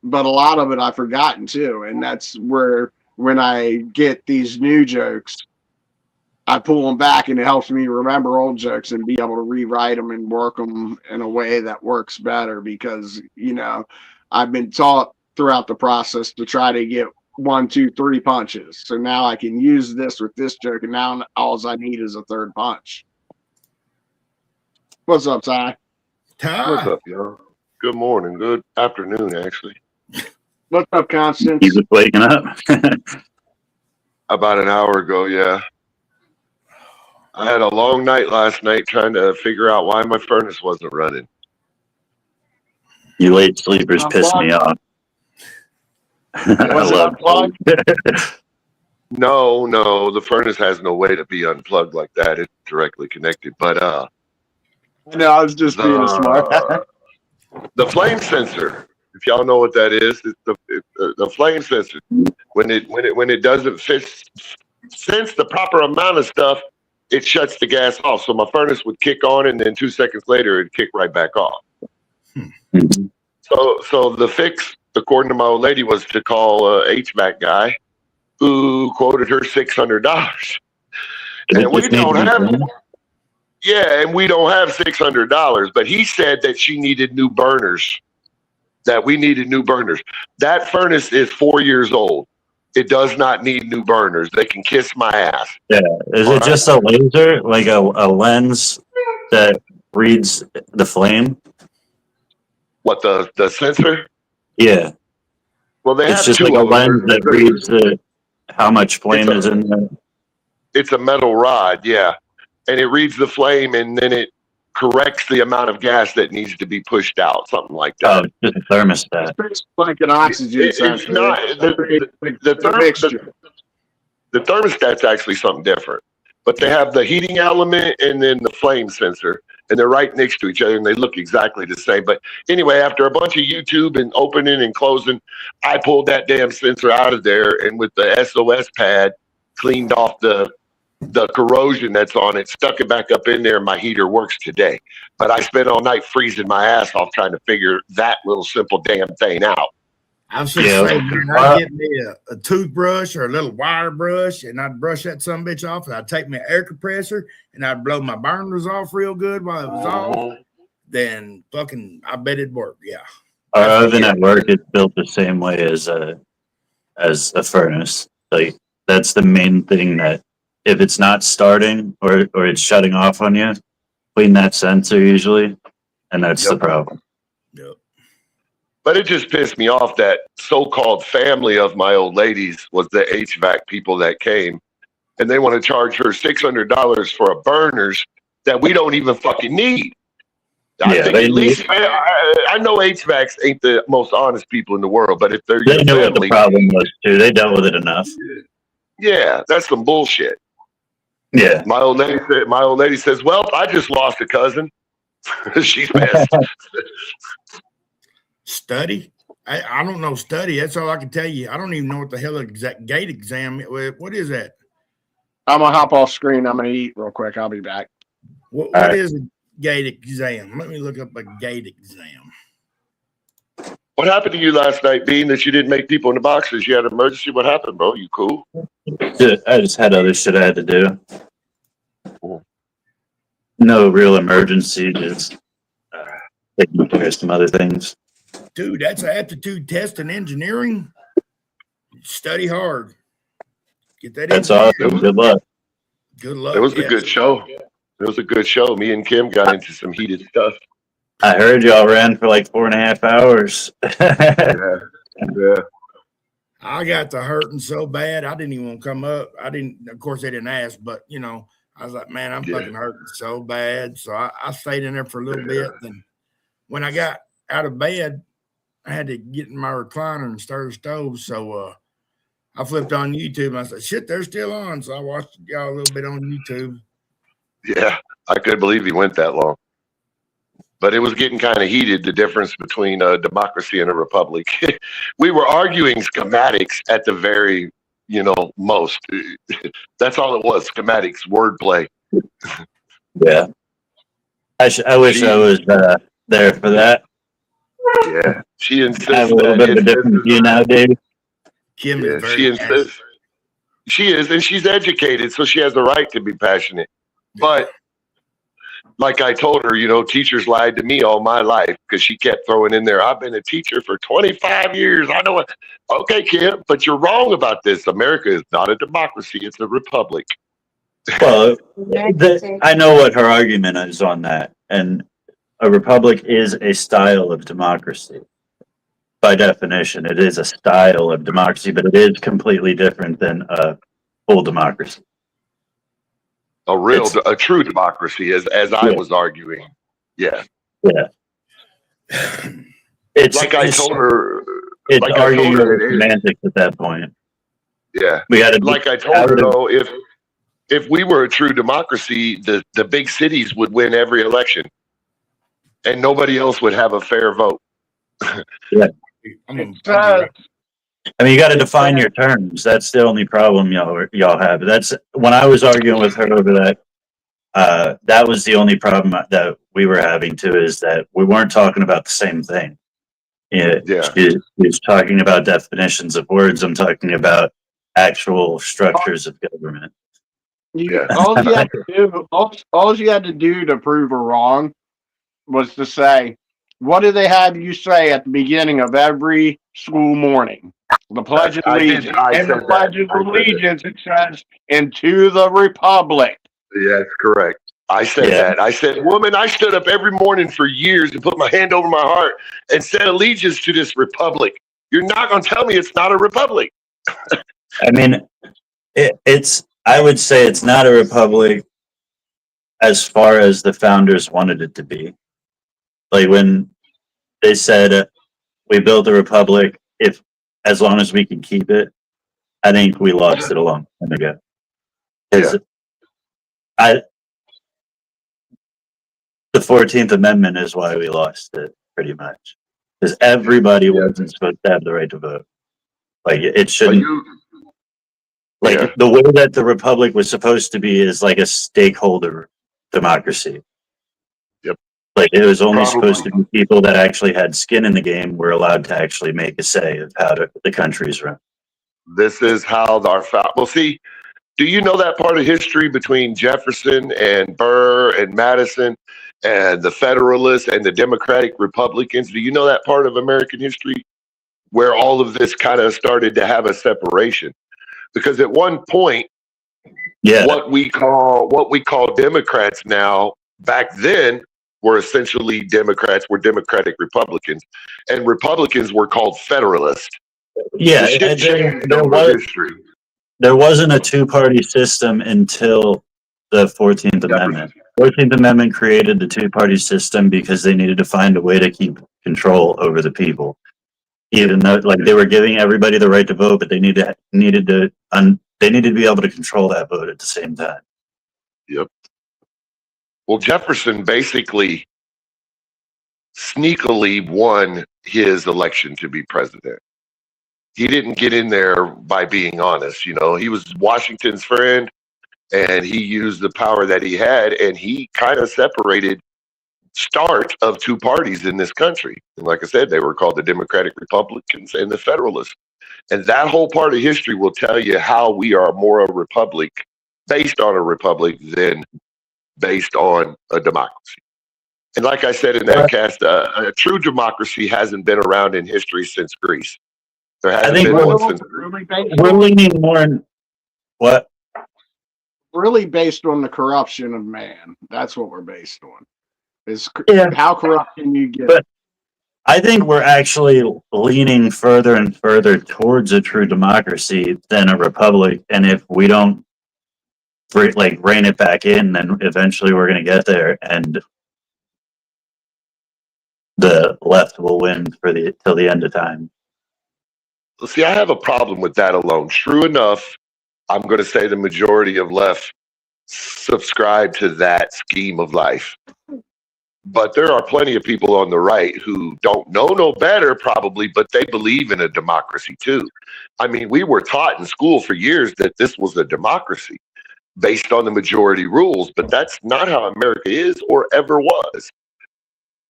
But a lot of it I've forgotten too, and that's where when I get these new jokes, I pull them back, and it helps me remember old jokes and be able to rewrite them and work them in a way that works better. Because I've been taught throughout the process to try to get 1, 2, 3 punches. So now I can use this with this joke, and now all I need is a 3rd punch. What's up, Ty? What's up, y'all? Good morning. Good afternoon, actually. What's up, Constance? You just waking up? About an hour ago, yeah. I had a long night last night trying to figure out why my furnace wasn't running. You late sleepers piss me off. I Was it love unplugged? No, the furnace has no way to be unplugged like that. It's directly connected. But No, I was just being a smart. the flame sensor, if y'all know what that is, it's the flame sensor. When it doesn't sense the proper amount of stuff, it shuts the gas off. So my furnace would kick on, and then 2 seconds later, it'd kick right back off. So the fix, according to my old lady, was to call a HVAC guy who quoted her $600. And we don't have, and we don't have $600. But he said that she needed new burners. That we needed new burners. That furnace is 4 years old. It does not need new burners. They can kiss my ass. Yeah. Is it just a laser, like a lens that reads the flame? What, the sensor? Yeah. Well, they It's have just two like a of them. lens that reads how much flame is in there. It's a metal rod, yeah. And it reads the flame, and then it corrects the amount of gas that needs to be pushed out, something like that. Oh, just a thermostat. It's like an oxygen It's sensor. not. The mixture. The thermostat's actually something different. But they have the heating element and then the flame sensor, and they're right next to each other, and they look exactly the same. But anyway, after a bunch of YouTube and opening and closing, I pulled that damn sensor out of there, and with the SOS pad, cleaned off the corrosion that's on it, stuck it back up in there, and my heater works today. But I spent all night freezing my ass off trying to figure that little simple damn thing out. I was just saying, man, I'd get me a toothbrush or a little wire brush, and I'd brush that sumbitch off, and I'd take me an air compressor, and I'd blow my burners off real good while it was off. Then fucking, I bet it'd work. Yeah. Our oven at work is built the same way as a furnace. Like that's the main thing, that if it's not starting or it's shutting off on you, clean that sensor usually, and that's the problem. Yep. But it just pissed me off that so-called family of my old ladies was the HVAC people that came, and they want to charge her $600 for a burners that we don't even fucking need. I think at least I know HVACs ain't the most honest people in the world, but if they're They your knew family, what the problem was too. They dealt with it enough. yeah, that's some bullshit. Yeah. My old lady says, "Well, I just lost a cousin." She's pissed. Study? I don't know study. That's all I can tell you. I don't even know what the hell exact gate exam. What is that? I'm gonna hop off screen. I'm gonna eat real quick. I'll be back. What is a gate exam? Let me look up a gate exam. What happened to you last night, being that you didn't make people in the boxes? You had an emergency. What happened, bro? You cool? I just had other shit I had to do. No real emergency, just taking care of some other things. Dude, that's an aptitude test in engineering. Study hard. Get that. That's awesome. Good luck. Good luck. It was a good show. It was a good show. Me and Kim got into some heated stuff. I heard y'all ran for like 4.5 hours. Yeah. I got to hurting so bad, I didn't even want to come up. Of course, they didn't ask, but I was like, man, I'm fucking hurting so bad. So I stayed in there for a little bit. Then when I got out of bed, I had to get in my recliner and stir the stove. So I flipped on YouTube and I said, shit, they're still on. So I watched y'all a little bit on YouTube. Yeah, I couldn't believe he went that long. But it was getting kind of heated, the difference between a democracy and a republic. We were arguing schematics at the very, most. That's all it was, schematics, wordplay. Yeah. I wish I was there for that. Yeah. She insists. I have a little bit of a different view now, Dave. Kim is very she insists. She is, and she's educated, so she has the right to be passionate. But like I told her, teachers lied to me all my life because she kept throwing in there, I've been a teacher for 25 years. I know it. Okay, Kim, but you're wrong about this. America is not a democracy. It's a republic. Well, I know what her argument is on that. And a republic is a style of democracy. By definition, it is a style of democracy, but it is completely different than a full democracy. A true democracy, as I was arguing. Yeah. Yeah. It's Like I told her, it's like I arguing told her, over semantics at that point. yeah. We got to Like I told her though, if we were a true democracy, the big cities would win every election, and nobody else would have a fair vote. I'm I mean, you got to define your terms. That's the only problem y'all have. That's when I was arguing with her over that. That was the only problem that we were having too, is that we weren't talking about the same thing. Yeah, she's talking about definitions of words. I'm talking about actual structures of government. All you had to do, all you had to do to prove her wrong was to say, what do they have you say at the beginning of every school morning? The Pledge of Allegiance. And the Pledge of Allegiance, it says, into the Republic. Yeah, that's correct. I said that. I said, woman, I stood up every morning for years and put my hand over my heart and said allegiance to this republic. You're not going to tell me it's not a republic. I mean, I would say it's not a republic as far as the founders wanted it to be. Like when they said, we built a republic as long as we can keep it, I think we lost it a long time ago. Because the 14th Amendment is why we lost it, pretty much. Because everybody wasn't supposed to have the right to vote. Like, it shouldn't. The way that the Republic was supposed to be is like a stakeholder democracy. Yep. Like, it was only supposed to be people that actually had skin in the game were allowed to actually make a say of how the country's run. This is how well, see, do you know that part of history between Jefferson and Burr and Madison and the Federalists and the Democratic Republicans? Do you know that part of American history where all of this kind of started to have a separation? Because at one point, what we call Democrats now, back then, were essentially Democrats, were Democratic Republicans, and Republicans were called Federalists. Yeah, there wasn't a two-party system until the 14th Amendment. 14th Amendment created the two-party system because they needed to find a way to keep control over the people. Even though, like, they were giving everybody the right to vote, but they needed to be able to control that vote at the same time. Yep. Well, Jefferson basically sneakily won his election to be president. He didn't get in there by being honest. You know, he was Washington's friend, and he used the power that he had, and he kind of separated start of two parties in this country. And like I said, they were called the Democratic Republicans and the Federalists. And that whole part of history will tell you how we are more a republic, based on a republic, than based on a democracy. And like I said in that cast, a true democracy hasn't been around in history since Greece. There hasn't been one since Greece. We're leaning more in what? Really based on the corruption of man. That's what we're based on. How corrupt can you get? But I think we're actually leaning further and further towards a true democracy than a republic. And if we don't rein it back in, then eventually we're going to get there, and the left will win till the end of time. See, I have a problem with that alone. True enough, I'm going to say the majority of left subscribe to that scheme of life. But there are plenty of people on the right who don't know no better, probably, but they believe in a democracy too. I mean, we were taught in school for years that this was a democracy based on the majority rules, but that's not how America is or ever was.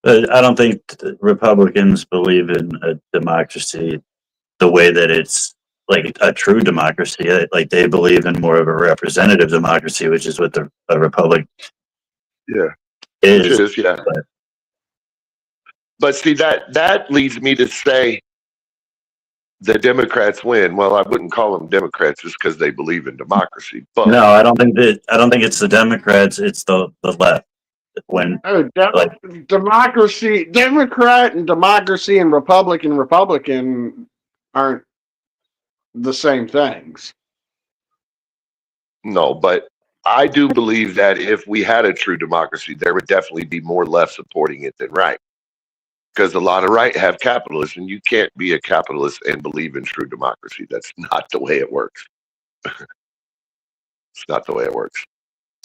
I don't think Republicans believe in a democracy the way that it's like a true democracy. Like, they believe in more of a representative democracy, which is what a republic is. But see, that leads me to say the Democrats win. Well, I wouldn't call them Democrats just because they believe in democracy. But no, I don't think it's the Democrats. It's the left. Democracy, Democrat and democracy and Republican aren't the same things. No, but I do believe that if we had a true democracy, there would definitely be more left supporting it than right. because a lot of right have capitalists, and you can't be a capitalist and believe in true democracy. That's not the way it works. It's not the way it works.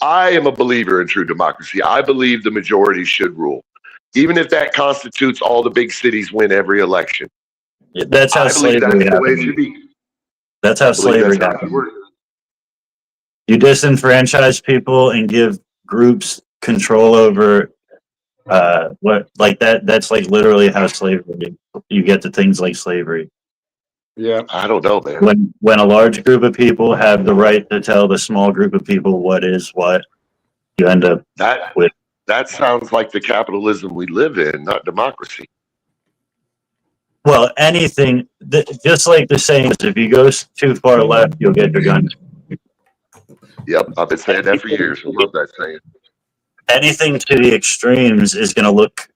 I am a believer in true democracy. I believe the majority should rule, even if that constitutes all the big cities win every election. That's how I believe slavery that's the way it happened. should be. That's how I believe slavery that's how it happened. works. You disenfranchise people and give groups control over what like that. That's like literally how slavery. You get to things like slavery. Yeah. I don't know, man. When a large group of people have the right to tell the small group of people what is what, you end up with. That sounds like the capitalism we live in, not democracy. Well, anything, just like the saying is, if you go too far left, you'll get your guns. Yep, I've been saying that for years. I love that saying. Anything to the extremes is going to look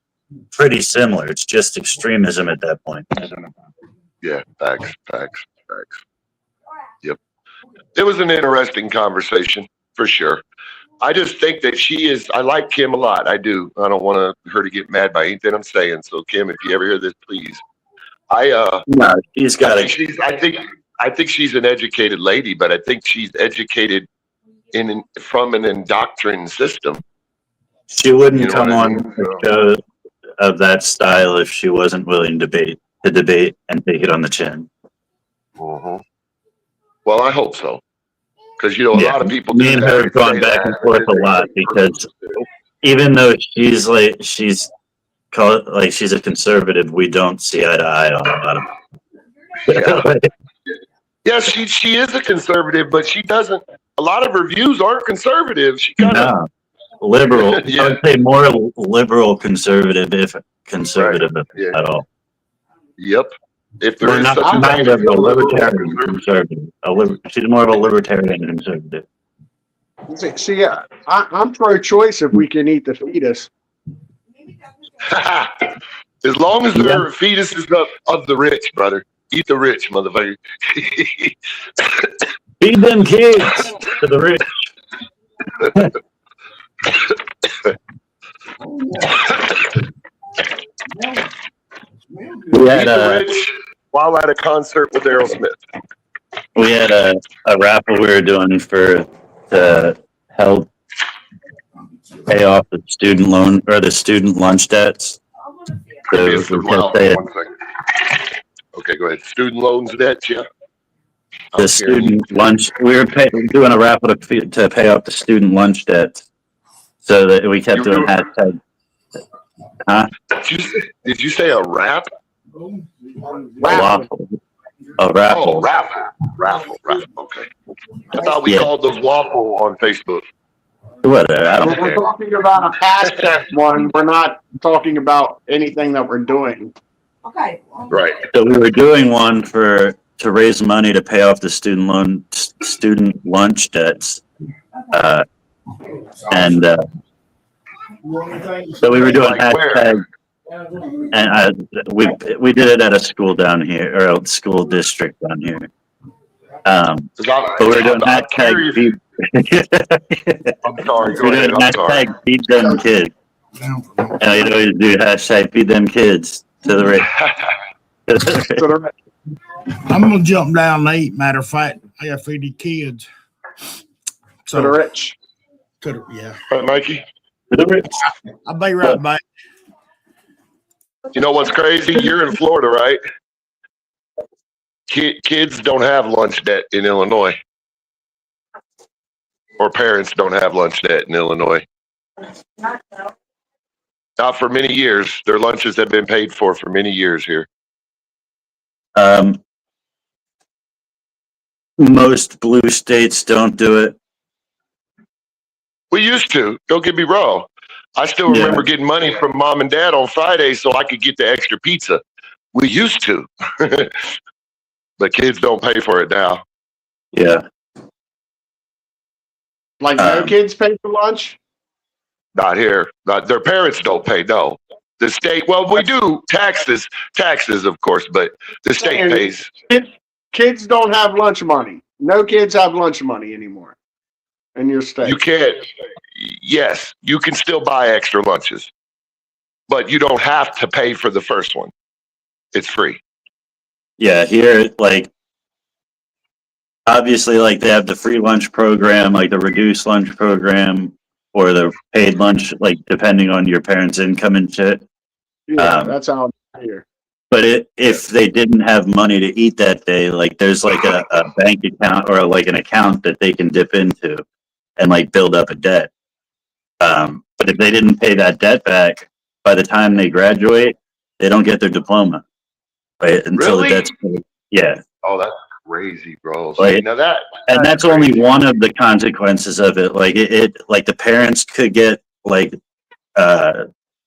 pretty similar. It's just extremism at that point. Yeah, facts. Yep. It was an interesting conversation, for sure. I just think that I like Kim a lot. I do. I don't want her to get mad by anything I'm saying. So, Kim, if you ever hear this, please. No, she's got I think she's an educated lady, but I think she's educated from an indoctrined system. She wouldn't You know come what I on mean? a show of that style if she wasn't willing to debate and take it on the chin. Mhm. Well, I hope so, because a lot of people. Me and her have gone back and forth a lot because even though she's a conservative, we don't see eye to eye on a lot of. Yeah, she is a conservative, but she doesn't. A lot of her views aren't conservative. She kind of liberal. Yeah. I would say more liberal conservative, if conservative at all. Yep. If there We're is not such a thing, a libertarian conservative. She's more of a libertarian conservative. See, I'm pro-choice if we can eat the fetus. as long as they're fetuses of the rich, brother. Eat the rich, motherfucker. Feed them kids to the rich. We had Eat the rich while at a concert with Aerosmith. We had a raffle we were doing to help pay off the student loan or the student lunch debts. So Yes, well, one second. Okay, go ahead. Student loans debt, yeah. the student lunch. We were doing a raffle to pay off the student lunch debts. So that we kept doing hashtag. Huh? Did you say a rap? Waffle. A raffle. Oh, raffle. Okay. I thought we called those waffle on Facebook. Whatever. I don't We're care. talking about a past tense one. We're not talking about anything that we're doing. Okay. Right. So we were doing one to raise money to pay off the student lunch debts, and so we were doing hashtag, and we did it at a school down here or a school district down here. But we were doing hashtag feed. I'm sorry. Go We're ahead. doing I'm sorry. hashtag feed them kids. And you always do hashtag feed them kids to the rich. I'm gonna jump down to 8. Matter of fact, I got 50 kids. To the rich. Yeah. Right, Mikey? To the rich. I'll be right back. You know what's crazy? You're in Florida, right? Kids don't have lunch debt in Illinois. Or parents don't have lunch debt in Illinois. Not for many years. Their lunches have been paid for many years here. Most blue states don't do it. We used to. Don't get me wrong. I still remember getting money from mom and dad on Friday so I could get the extra pizza. We used to. But kids don't pay for it now. Yeah. Like no kids pay for lunch? Not here. Not their parents don't pay, no. The state, well, we do taxes, of course, but the state pays. Kids don't have lunch money. No kids have lunch money anymore in your state. You can't. Yes, you can still buy extra lunches. but you don't have to pay for the first one. It's free. Yeah, here, like, obviously, like, they have the free lunch program, like the reduced lunch program, or the paid lunch, like, depending on your parents' income and shit. Yeah, that's how I'm here. But if they didn't have money to eat that day, like, there's like a bank account or like an account that they can dip into and like build up a debt. But if they didn't pay that debt back, by the time they graduate, they don't get their diploma. Right? Until Really? the debt's paid. Yeah. Oh, that's crazy, bro. Like, Now that, and that's only one of the consequences of it. Like it like the parents could get like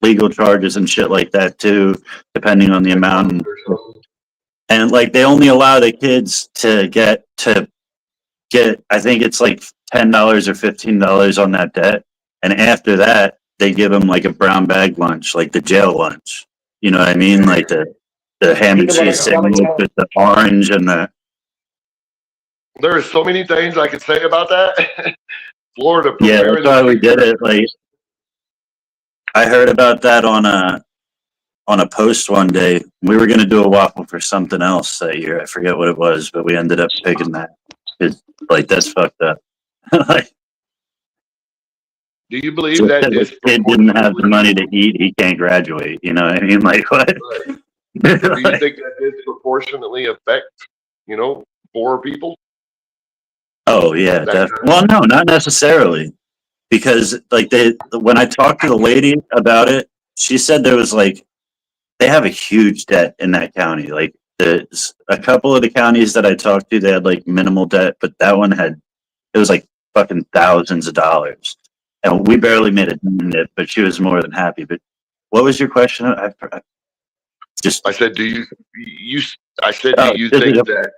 legal charges and shit like that too, depending on the amount. And like they only allow the kids to get I think it's like $10 or $15 on that debt, and after that they give them like a brown bag lunch, like the jail lunch. You know what I mean? Like the ham and cheese sandwich with the orange and the. there are so many things I could say about that. Florida. Yeah, that's why we did it. Like, I heard about that on a post one day. We were gonna do a waffle for something else that year. I forget what it was, but we ended up picking that. It's like that's fucked up. Like, do you believe just that 'cause this the kid didn't have the money to eat, he can't graduate. You know what I mean? Like what? do you think that disproportionately affects, poor people? Oh yeah, definitely. Well, no, not necessarily, because like when I talked to the lady about it, she said there was like they have a huge debt in that county. Like a couple of the counties that I talked to, they had like minimal debt, but that one it was like fucking thousands of dollars, and we barely made a dent in it. But she was more than happy. But what was your question? I said, do you think that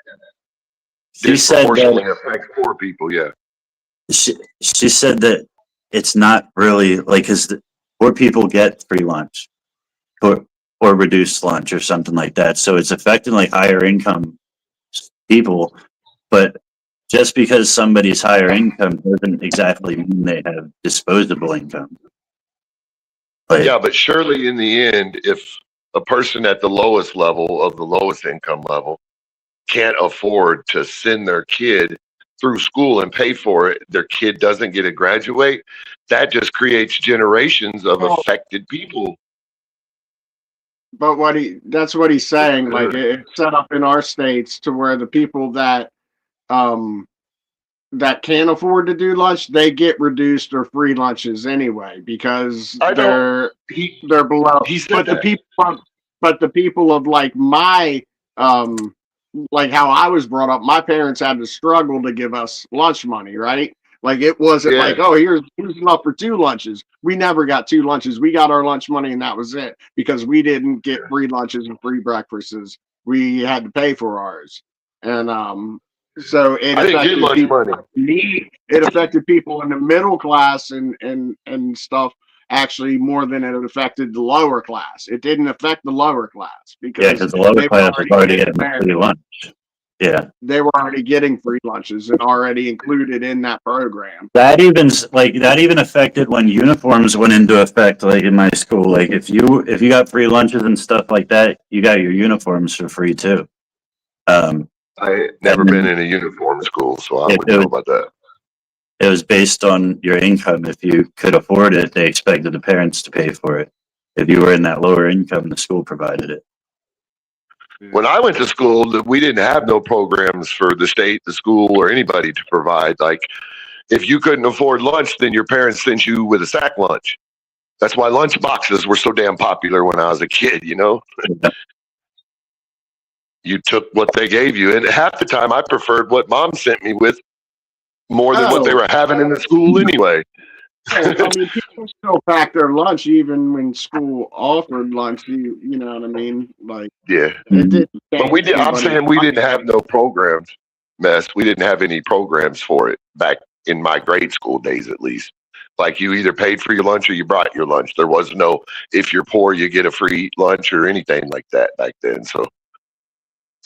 she said disproportionately affects poor people? Yeah. She said that it's not really like because poor people get free lunch or reduced lunch or something like that. So it's affecting like higher income people, but just because somebody's higher income doesn't exactly mean they have disposable income. Yeah, but surely in the end, if a person at the lowest level of the lowest income level can't afford to send their kid through school and pay for it, their kid doesn't get to graduate, that just creates generations of affected people. But that's what he's saying. Like it's set up in our states to where the people that can't afford to do lunch, they get reduced or free lunches anyway because they're below. But the people of like my like how I was brought up, my parents had to struggle to give us lunch money, right? Like it wasn't like, oh, here's enough for 2 lunches. We never got 2 lunches. We got our lunch money and that was it because we didn't get free lunches and free breakfasts. We had to pay for ours. And so it affected people in the middle class and stuff actually more than it affected the lower class. It didn't affect the lower class because the lower class was already getting free lunch. Yeah, they were already getting free lunches and already included in that program. That even affected when uniforms went into effect. Like in my school, like if you got free lunches and stuff like that, you got your uniforms for free too. I never been in a uniform school, so I wouldn't know about that. It was based on your income. If you could afford it, they expected the parents to pay for it. If you were in that lower income, the school provided it. When I went to school, we didn't have no programs for the state, the school, or anybody to provide. Like, if you couldn't afford lunch, then your parents sent you with a sack lunch. That's why lunch boxes were so damn popular when I was a kid, You took what they gave you. And half the time, I preferred what mom sent me with more than what they were having in the school anyway. I mean, people still pack their lunch even when school offered lunch. You know what I mean? Like, yeah. But we did. I'm saying we didn't have no programs. We didn't have any programs for it back in my grade school days, at least. Like you either paid for your lunch or you brought your lunch. There was no, if you're poor, you get a free lunch or anything like that back then. So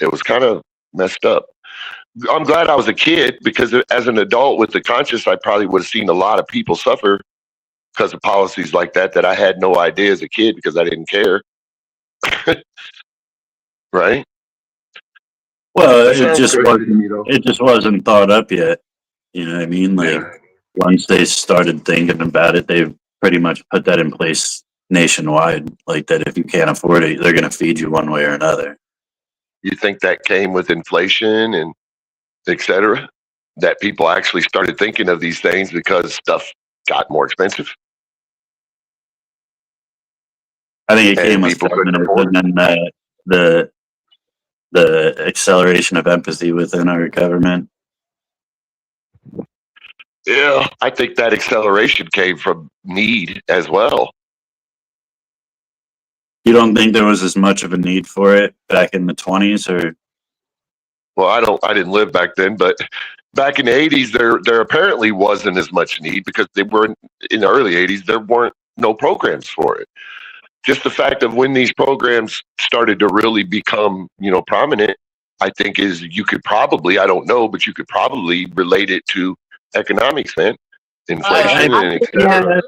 it was kind of messed up. I'm glad I was a kid because as an adult with the conscience, I probably would have seen a lot of people suffer because of policies like that I had no idea as a kid because I didn't care. Right? Well, That sounds crazy to me, though. it just wasn't thought up yet. You know what I mean? Like Yeah. once they started thinking about it, they pretty much put that in place nationwide. Like that, if you can't afford it, they're going to feed you one way or another. You think that came with inflation and et cetera? That people actually started thinking of these things because stuff got more expensive? I think it And came with people couldn't government afford and then the acceleration of empathy within our government. Yeah, I think that acceleration came from need as well. You don't think there was as much of a need for it back in the 20s, or Well, I didn't live back then, but back in the 80s, there apparently wasn't as much need because they weren't in the early 80s. There weren't no programs for it. Just the fact of when these programs started to really become, prominent, I think is you could probably, I don't know, but you could probably relate it to economics, man, inflation and et cetera.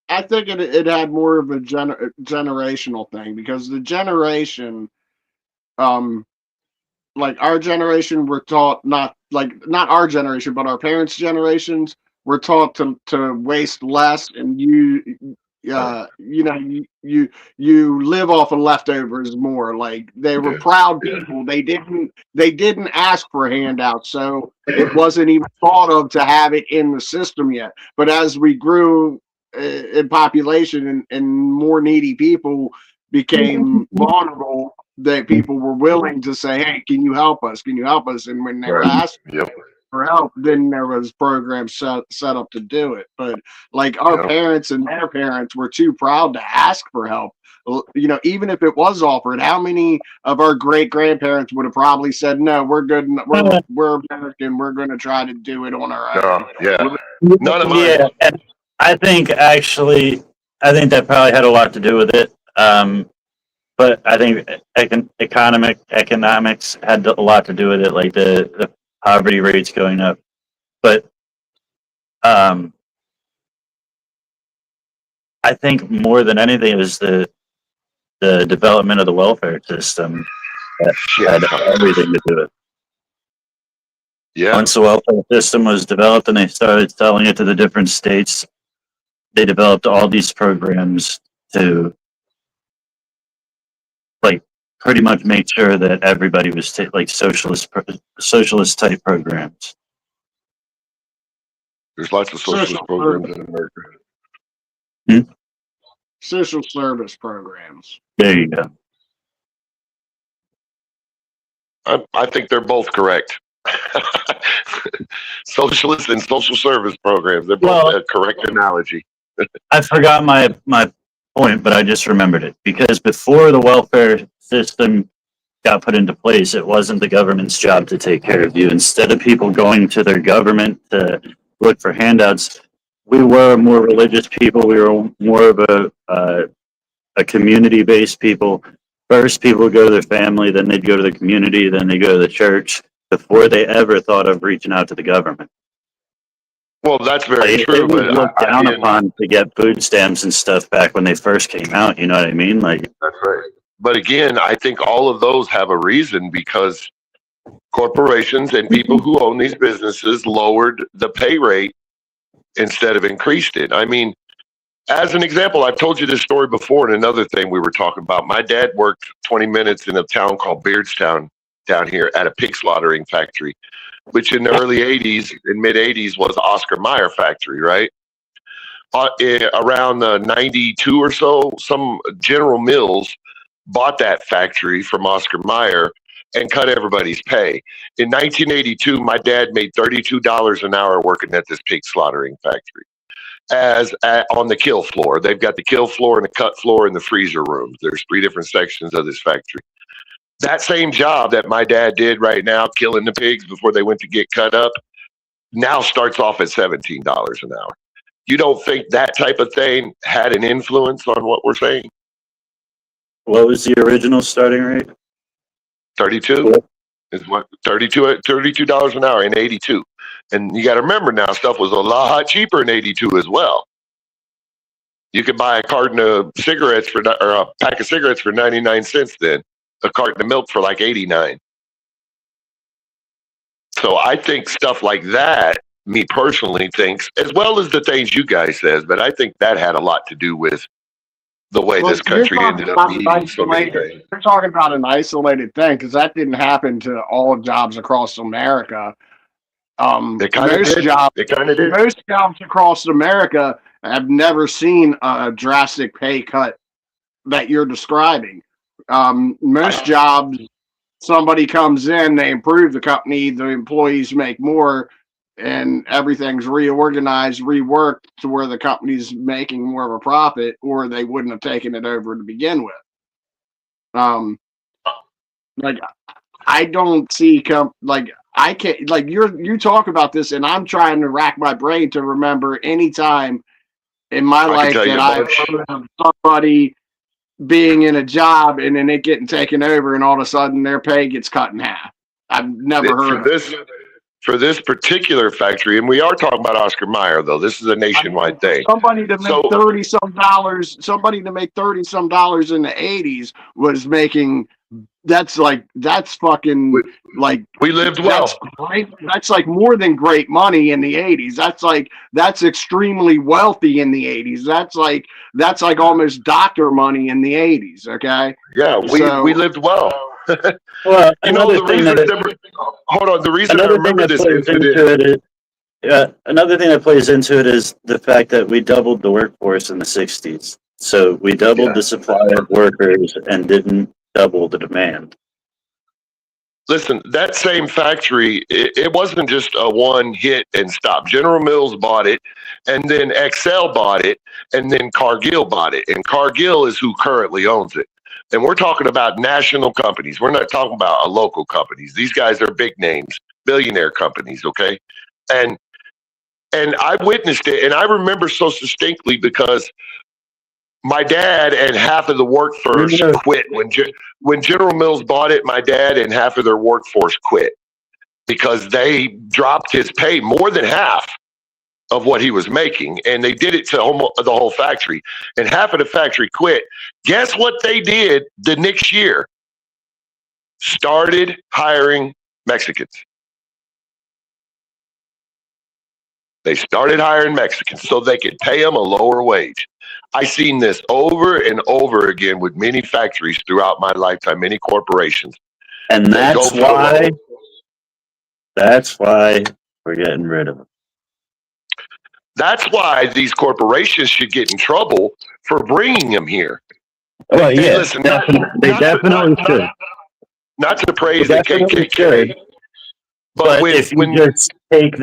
I think it had more of a generational thing because the generation, like our generation, were taught not our generation, but our parents' generations were taught to waste less, and you live off of leftovers more. Like they were proud people. They didn't ask for handouts, so it wasn't even thought of to have it in the system yet. But as we grew in population and more needy people became vulnerable, that people were willing to say, "Hey, can you help us? Can you help us?" And when they were asked for help, then there was programs set up to do it. But like our parents and their parents were too proud to ask for help. Even if it was offered, how many of our great grandparents would have probably said, "No, we're good. We're American. We're going to try to do it on our own." None of mine. Yeah, and I think that probably had a lot to do with it. But I think economics had a lot to do with it, like the poverty rates going up. But I think more than anything, it was the development of the welfare system that had everything to do with it. Yeah. Once the welfare system was developed and they started selling it to the different states, they developed all these programs to pretty much make sure that everybody was like socialist type programs. There's lots of socialist programs in America. Social service programs. There you go. I think they're both correct. Socialist and social service programs. They're both a correct analogy. I forgot my point, but I just remembered it. Because before the welfare system got put into place, it wasn't the government's job to take care of you. Instead of people going to their government to look for handouts, we were more religious people. We were more of a community-based people. First, people would go to their family, then they'd go to the community, then they go to the church before they ever thought of reaching out to the government. Well, that's very true. They But looked down upon to get food stamps and stuff back when they first came out. You know what I mean? Like that's right. But again, I think all of those have a reason because corporations and people who own these businesses lowered the pay rate instead of increased it. I mean, as an example, I've told you this story before, and another thing we were talking about. My dad worked 20 minutes in a town called Beardstown down here at a pig slaughtering factory, which in the early 80s and mid 80s was Oscar Mayer factory, right? Around 92 or so, some General Mills bought that factory from Oscar Mayer and cut everybody's pay. In 1982, my dad made $32 an hour working at this pig slaughtering factory on the kill floor. They've got the kill floor and the cut floor and the freezer rooms. There's 3 different sections of this factory. That same job that my dad did right now, killing the pigs before they went to get cut up, now starts off at $17 an hour. You don't think that type of thing had an influence on what we're saying? what was the original starting rate? 32 is what $32 an hour in 82. And you got to remember now, stuff was a lot cheaper in 82 as well. You could buy a carton of cigarettes or a pack of cigarettes for 99 cents then. A carton of milk for like 89. So I think stuff like that, me personally thinks, as well as the things you guys says, but I think that had a lot to do with the way this country ended up being so many things. We're talking about an isolated thing because that didn't happen to all jobs across America. It kind of did. Most jobs across America have never seen a drastic pay cut that you're describing. Most jobs, somebody comes in, they improve the company, the employees make more, and everything's reorganized, reworked to where the company's making more of a profit, or they wouldn't have taken it over to begin with. Like I don't see I can't, like you talk about this, and I'm trying to rack my brain to remember any time in my life that I've heard of somebody being in a job and then it getting taken over, and all of a sudden their pay gets cut in half. I've never heard of this. For this particular factory, and we are talking about Oscar Mayer, though. This is a nationwide thing. Somebody to make $30-some in the 80s was making. That's fucking like we lived well. That's great. That's like more than great money in the 80s. That's extremely wealthy in the 80s. That's like almost doctor money in the 80s. Okay. Yeah, we lived well. Well, the reason I remember this incident. Another thing that plays into it is the fact that we doubled the workforce in the 60s. So we doubled the supply of workers and didn't double the demand. Listen, that same factory, it wasn't just a one hit and stop. General Mills bought it, and then Excel bought it, and then Cargill bought it. And Cargill is who currently owns it. And we're talking about national companies. We're not talking about local companies. These guys are big names, billionaire companies, okay? And I witnessed it, and I remember so distinctly because my dad and half of the workforce quit. When General Mills bought it, my dad and half of their workforce quit because they dropped his pay more than half of what he was making, and they did it to the whole factory, and half of the factory quit. Guess what they did the next year? Started hiring Mexicans. They started hiring Mexicans so they could pay them a lower wage. I've seen this over and over again with many factories throughout my lifetime, many corporations. And that's why we're getting rid of them. That's why these corporations should get in trouble for bringing them here. Well, yeah, listen, they definitely should. Not to praise the KKK, but if you just take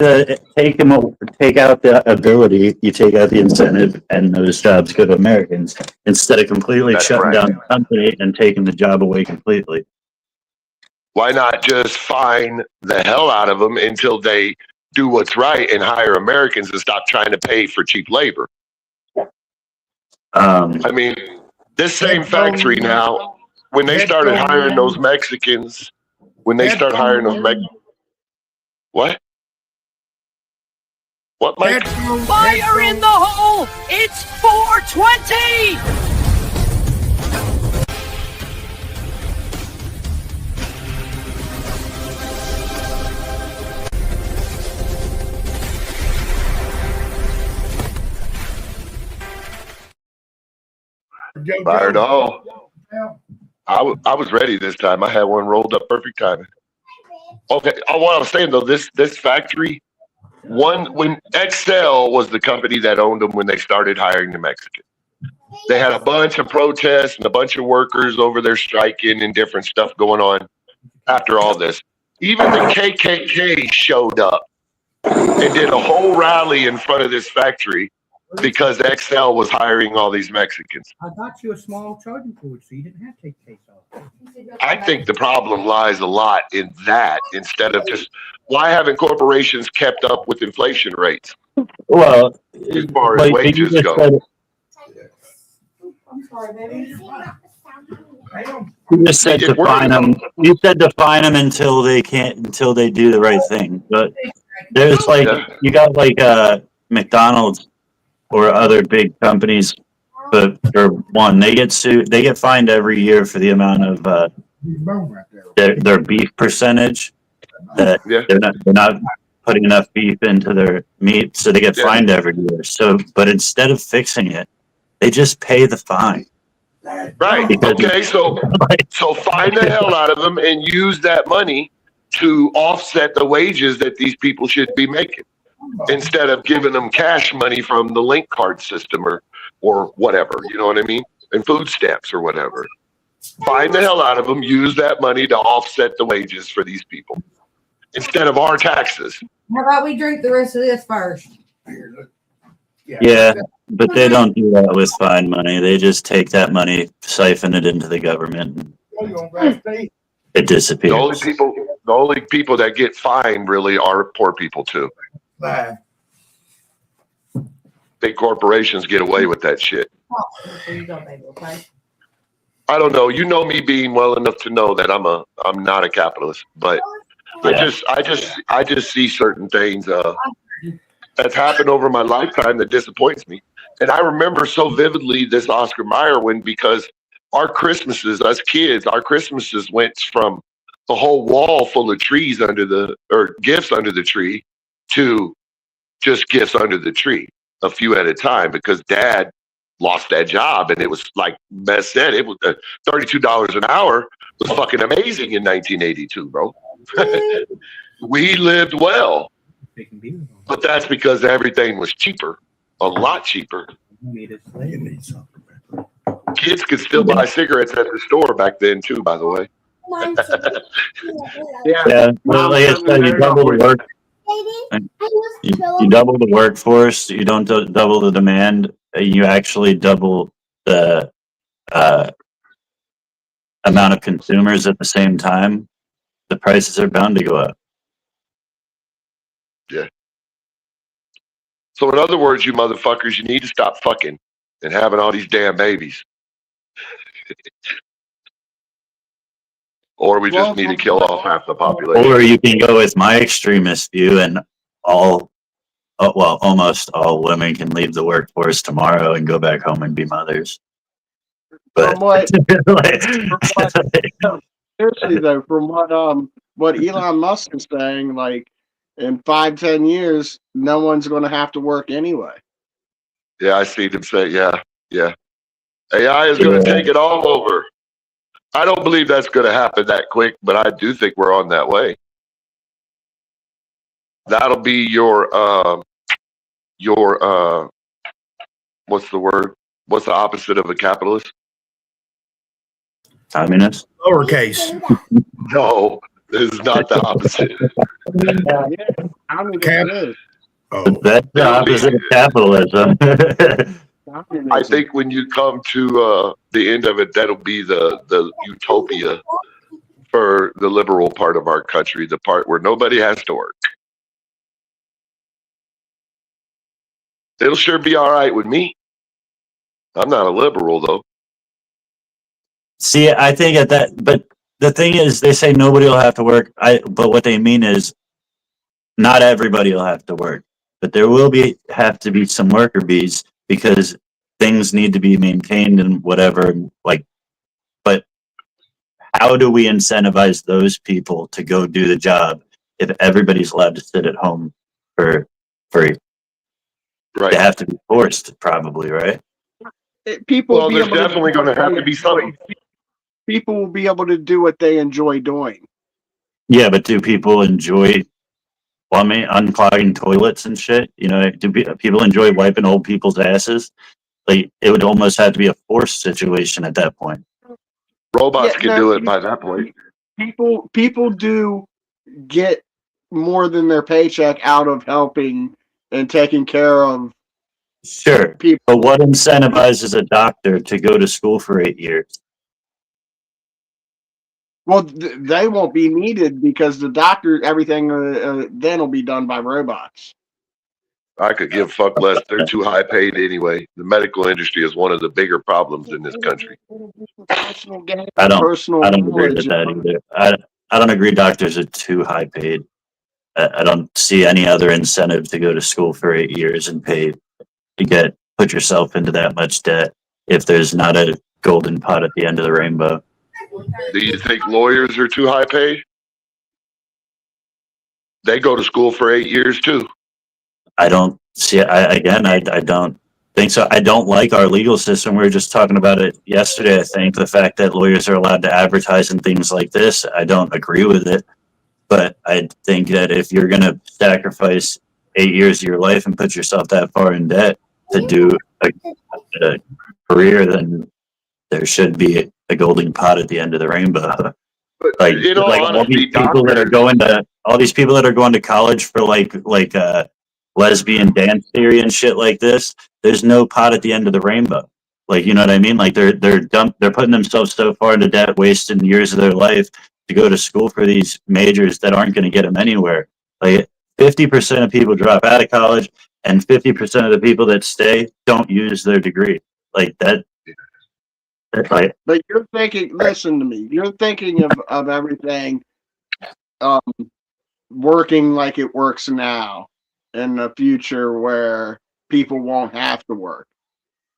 out the ability, you take out the incentive, and those jobs go to Americans instead of completely shutting down the company and taking the job away completely. Why not just fine the hell out of them until they do what's right and hire Americans and stop trying to pay for cheap labor? I mean, this same factory now, when they started hiring those Mexicans, What? What, Mike? Fire in the hole! It's 420! Fired all. I was ready this time. I had one rolled up perfect timing. Okay. What I was saying though, this factory, when Excel was the company that owned them when they started hiring the Mexicans. They had a bunch of protests and a bunch of workers over there striking and different stuff going on after all this. Even the KKK showed up and did a whole rally in front of this factory because Excel was hiring all these Mexicans. I got you a small charging cord so you didn't have to take the case off. I think the problem lies a lot in that instead of just why haven't corporations kept up with inflation rates? Well, as far as wages go. I'm sorry, baby. You just said to fine them. You said to fine them until they do the right thing. But there's you got McDonald's or other big companies but or one, they get sued. They get fined every year for the amount of their beef percentage that Yeah. they're not putting enough beef into their meat, so they get Yeah. fined every year. So, but instead of fixing it, they just pay the fine. Right. Because- Okay. So find the hell out of them and use that money to offset the wages that these people should be making, instead of giving them cash money from the link card system or whatever. You know what I mean? And food stamps or whatever. Find the hell out of them. Use that money to offset the wages for these people instead of our taxes. How about we drink the rest of this first? Yeah, but they don't do that with fine money. They just take that money, siphon it into the government, and it disappears. The only people that get fined really are poor people too. Big corporations get away with that shit. Here you go, baby, okay? I don't know. You know me being well enough to know that I'm not a capitalist, but Yeah. I just see certain things that's happened over my lifetime that disappoints me. And I remember so vividly this Oscar Mayer win, because our Christmases, as kids, our Christmases went from the whole wall full of trees gifts under the tree to just gifts under the tree, a few at a time, because Dad lost that job, and it was like Beth said, it was $32 an hour was fucking amazing in 1982, bro. We lived well, but that's because everything was cheaper, a lot cheaper. Kids could still buy cigarettes at the store back then too, by the way. Yeah, well, like I said, you double the work. You double the workforce. You don't double the demand. You actually double the amount of consumers at the same time. The prices are bound to go up. Yeah. So in other words, you motherfuckers, you need to stop fucking and having all these damn babies. Or we just need to kill off half the population. Or you can go with my extremist view, and almost all women can leave the workforce tomorrow and go back home and be mothers. But Seriously though, from what Elon Musk is saying, like in 5-10 years, no one's going to have to work anyway. Yeah, I see them say, yeah. AI is going to take it all over. I don't believe that's going to happen that quick, but I do think we're on that way. That'll be your what's the word? What's the opposite of a capitalist? Communist? Lowercase. No, this is not the opposite. That's the opposite of capitalism. I think when you come to the end of it, that'll be the utopia for the liberal part of our country, the part where nobody has to work. It'll sure be all right with me. I'm not a liberal though. See, I think at that, but the thing is, they say nobody will have to work. But what they mean is, not everybody will have to work, but there will have to be some worker bees, because things need to be maintained and whatever. Like, but how do we incentivize those people to go do the job if everybody's allowed to sit at home for free? Right. They have to be forced, probably, right? People Well, there's definitely going to have to be something. People will be able to do what they enjoy doing. Yeah, but do people enjoy plumbing, unclogging toilets and shit? You know, do people enjoy wiping old people's asses? Like, it would almost have to be a forced situation at that point. Robots can do it by that point. People do get more than their paycheck out of helping and taking care of Sure, people. but what incentivizes a doctor to go to school for 8 years? Well, they won't be needed because the doctor, everything then will be done by robots. I could give fuck less. They're too high paid anyway. The medical industry is one of the bigger problems in this country. I don't agree with that either. I don't agree doctors are too high paid. I don't see any other incentive to go to school for 8 years and put yourself into that much debt if there's not a golden pot at the end of the rainbow. Do you think lawyers are too high paid? They go to school for 8 years too. I don't see. I don't think so. I don't like our legal system. We were just talking about it yesterday. I think the fact that lawyers are allowed to advertise and things like this, I don't agree with it. But I think that if you're going to sacrifice 8 years of your life and put yourself that far in debt to do a career, then there should be a golden pot at the end of the rainbow. But Like, in all like all honesty, these people that are going to all these people that are going to college for like lesbian dance theory and shit like this. There's no pot at the end of the rainbow. Like, you know what I mean? Like they're putting themselves so far into debt, wasting years of their life to go to school for these majors that aren't going to get them anywhere. Like 50% of people drop out of college, and 50% of the people that stay don't use their degree. Like that. That's right. But you're thinking, listen to me, you're thinking of everything working like it works now in the future where people won't have to work.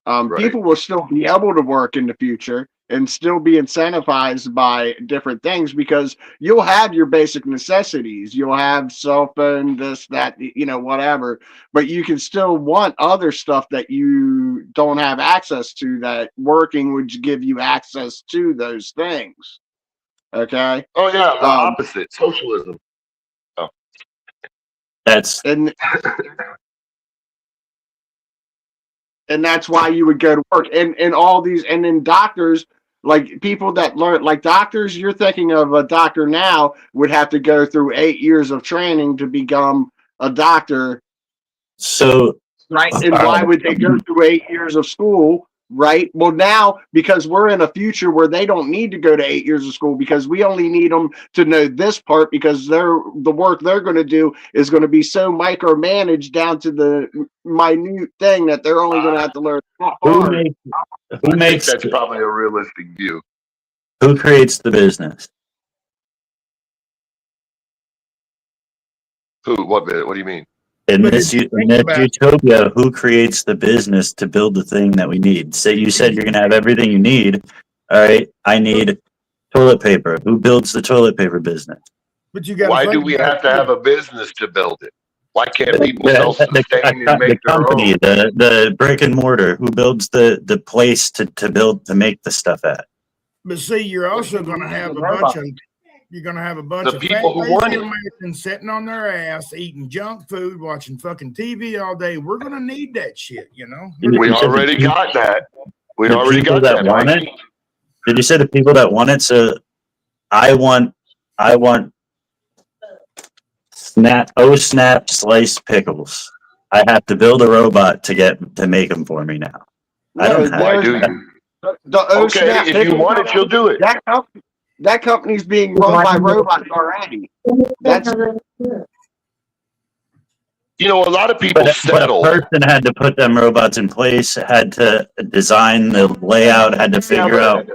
Right. People will still be able to work in the future and still be incentivized by different things because you'll have your basic necessities. You'll have cell phone, this, that, you know, whatever, but you can still want other stuff that you don't have access to, that working would give you access to those things. Okay. Oh yeah, the opposite, socialism. That's And that's why you would go to work. And all these, and then doctors, like people that learn, like doctors, you're thinking of a doctor now would have to go through 8 years of training to become a doctor. so. Right. And why would they go through 8 years of school? Right. Well, now, because we're in a future where they don't need to go to 8 years of school, because we only need them to know this part, because the work they're going to do is going to be so micromanaged down to the minute thing that they're only going to have to learn that Who part. makes, I who think makes that's probably a realistic view. who creates the business? Who? What do you mean? In But this, if you in think this about- utopia, who creates the business to build the thing that we need? Say you said you're going to have everything you need. All right, I need toilet paper. Who builds the toilet paper business? But you got. Why do we have to have a business to build it? Why can't people self-sustain and The make their company, own? the brick and mortar. Who builds the place to make the stuff at? But see, you're also going to have a bunch of. You're going to have a bunch The of people who fat want lazy it. Americans sitting on their ass, eating junk food, watching fucking TV all day. We're going to need that shit, you know. We already got that. We The already people got that that. want Mikey. it? Did you say the people that want it? So I want snap sliced pickles. I have to build a robot to make them for me now. I don't have Why it. do you? The Okay, Snap if you Pickle want it, you'll do it. that company's being run by robots already. That's You know, a lot of people But a settle. person had to put them robots in place, had to design the layout, had to figure out,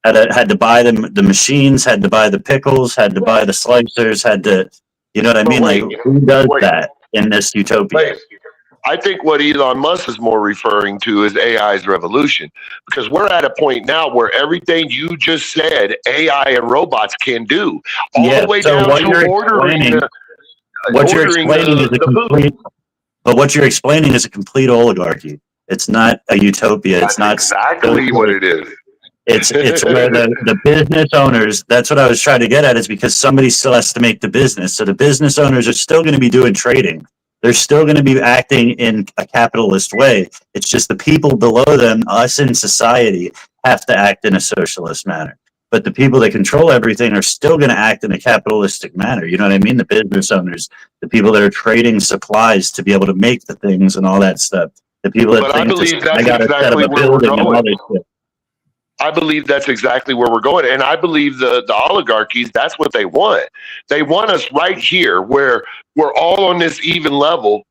had to buy the machines, had to buy the pickles, had to buy the slicers, had to, you know what I mean? Wait, Like, who does wait. that in this utopia? Wait. I think what Elon Musk is more referring to is AI's revolution, because we're at a point now where everything you just said, AI and robots can do, all Yeah, the way so down what to you're ordering. explaining- What you're ordering explaining is a the food. complete, but what you're explaining is a complete oligarchy. It's not a utopia. That's It's not exactly what it is. It's where the business owners, that's what I was trying to get at, is because somebody still has to make the business. So the business owners are still going to be doing trading. They're still going to be acting in a capitalist way. It's just the people below them, us in society, have to act in a socialist manner. But the people that control everything are still going to act in a capitalistic manner. You know what I mean? The business owners, the people that are trading supplies to be able to make the things and all that stuff. The people that But I think believe I that's got to set up exactly a where we're building and all going. this shit. I believe that's exactly where we're going. And I believe the oligarchies, that's what they want. They want us right here where we're all on this even level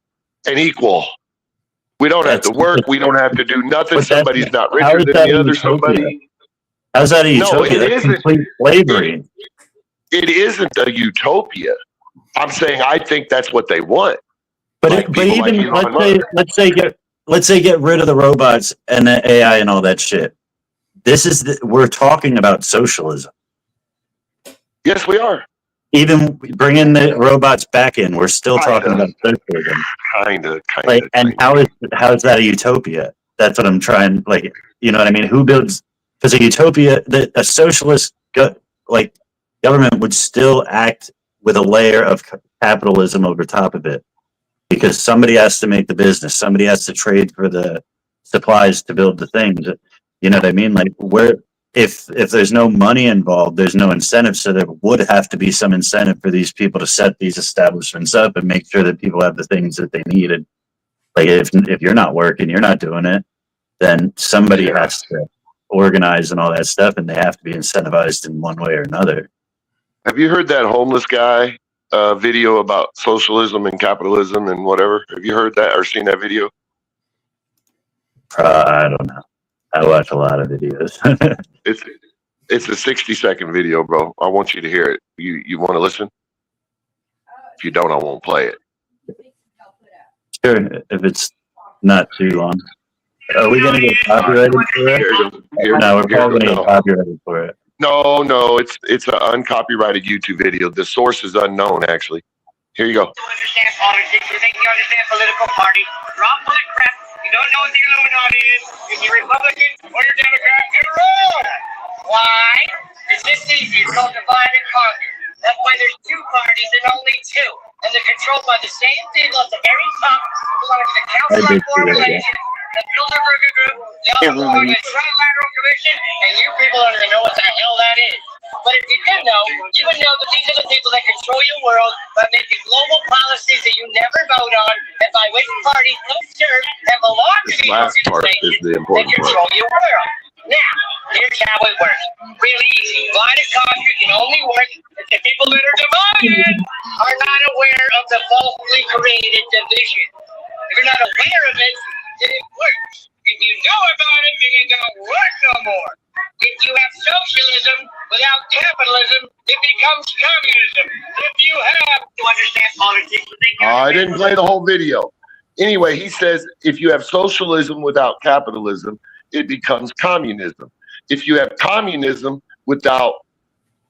and equal. We don't have to work. We don't have to do nothing. But that's- Somebody's not how richer is than that the a other. utopia? Somebody. How's that a No, utopia? it That's isn't. complete slavery. It isn't a utopia. I'm saying I think that's what they want. But Like but people like even Elon let's let's say get rid of the robots and the AI and all that shit. We're talking about socialism. Yes, we are. Even bringing the robots back in, we're still talking about socialism. Kinda. And how is that a utopia? That's what I'm trying. Like, you know what I mean? Who builds? Because a utopia, a socialist government would still act with a layer of capitalism over top of it, because somebody has to make the business, somebody has to trade for the supplies to build the things. You know what I mean? Like, if there's no money involved, there's no incentive. So there would have to be some incentive for these people to set these establishments up and make sure that people have the things that they needed. Like, if you're not working, you're not doing it, then somebody has to organize and all that stuff, and they have to be incentivized in one way or another. Have you heard that homeless guy video about socialism and capitalism and whatever? Have you heard that or seen that video? I don't know. I watch a lot of videos. It's a 60-second video, bro. I want you to hear it. You want to listen? If you don't, I won't play it. Sure, if it's not too long. Are we going to get copyrighted for it? No, we're probably going to get copyrighted for it. No, it's an uncopyrighted YouTube video. The source is unknown, actually. Here you go. You understand politics, you think you understand political party. You're all full of crap. You don't know what the Illuminati is. If you're Republican or you're Democrat, you're wrong. Why? It's this easy. It's called divide and conquer. That's why there's two parties and only two. And they're controlled by the same people at the very top who belong to the Council on Foreign Relations, the Bilderberger Group, the Oregon Trilateral Commission, and you people don't even know what the hell that is. But if you did know, you would know that these are the people that control your world by making global policies that you never vote on, and by which parties don't serve and belong to these organizations that control your world. Now, here's how it works. Really easy. Divide and conquer can only work if the people that are divided are not aware of the falsely created division. If you're not aware of it, then it works. If you know about it, then it don't work no more. If you have socialism without capitalism, it becomes communism. If you have to understand politics, I didn't play the whole video. Anyway, he says if you have socialism without capitalism, it becomes communism. If you have communism without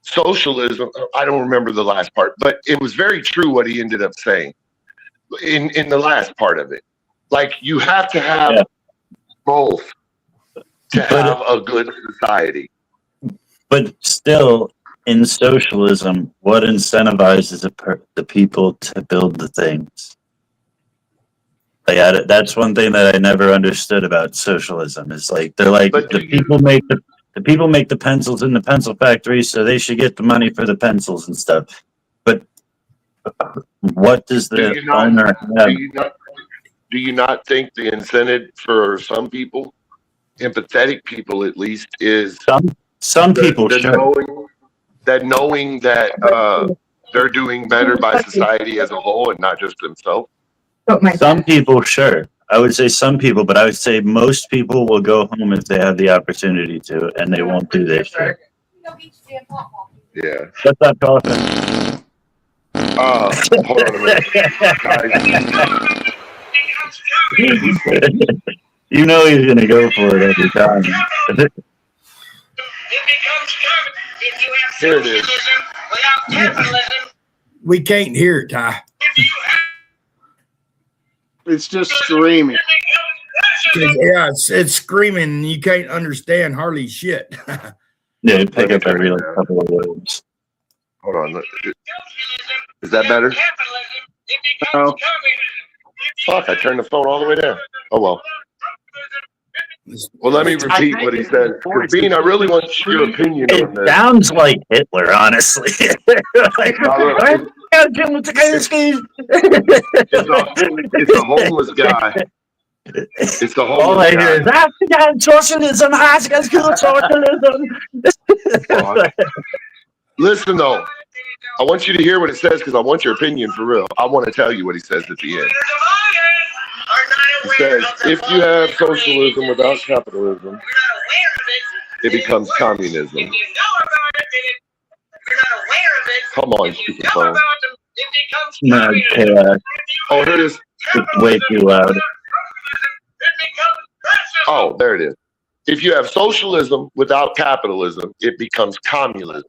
socialism, I don't remember the last part, but it was very true what he ended up saying in the last part of it. Like, you have to have both to have a good society. But still, in socialism, what incentivizes the people to build the things? Like, that's one thing that I never understood about socialism. Is like they're like the people make the pencils in the pencil factory, so they should get the money for the pencils and stuff. But what does the owner have? Do you not think the incentive for some people, empathetic people at least, is some people knowing that they're doing better by society as a whole and not just themselves? Some people, sure. I would say some people, but I would say most people will go home if they have the opportunity to, and they won't do this shit. Yeah. Shut that coffin. Hold on a minute. You know he's gonna go for it every time. Here it is. We can't hear it, Ty. It's just screaming. Yeah, it's screaming, and you can't understand hardly shit. Yeah, pick up every couple of words. Hold on. Is that better? No. Fuck, I turned the phone all the way down. Oh, well. Well, let me repeat what he said. Bean, I really want your opinion on It this. sounds like Hitler, honestly. Like, It's a homeless guy. It's a all homeless I hear guy. is socialism, socialism. Listen, though. I want you to hear what it says because I want your opinion for real. I want to tell you what he says at the end. He says, if you have socialism without capitalism, it becomes communism. Come on, stupid phone. No, Oh, here it is. it's way too loud. Oh, there it is. If you have socialism without capitalism, it becomes communism.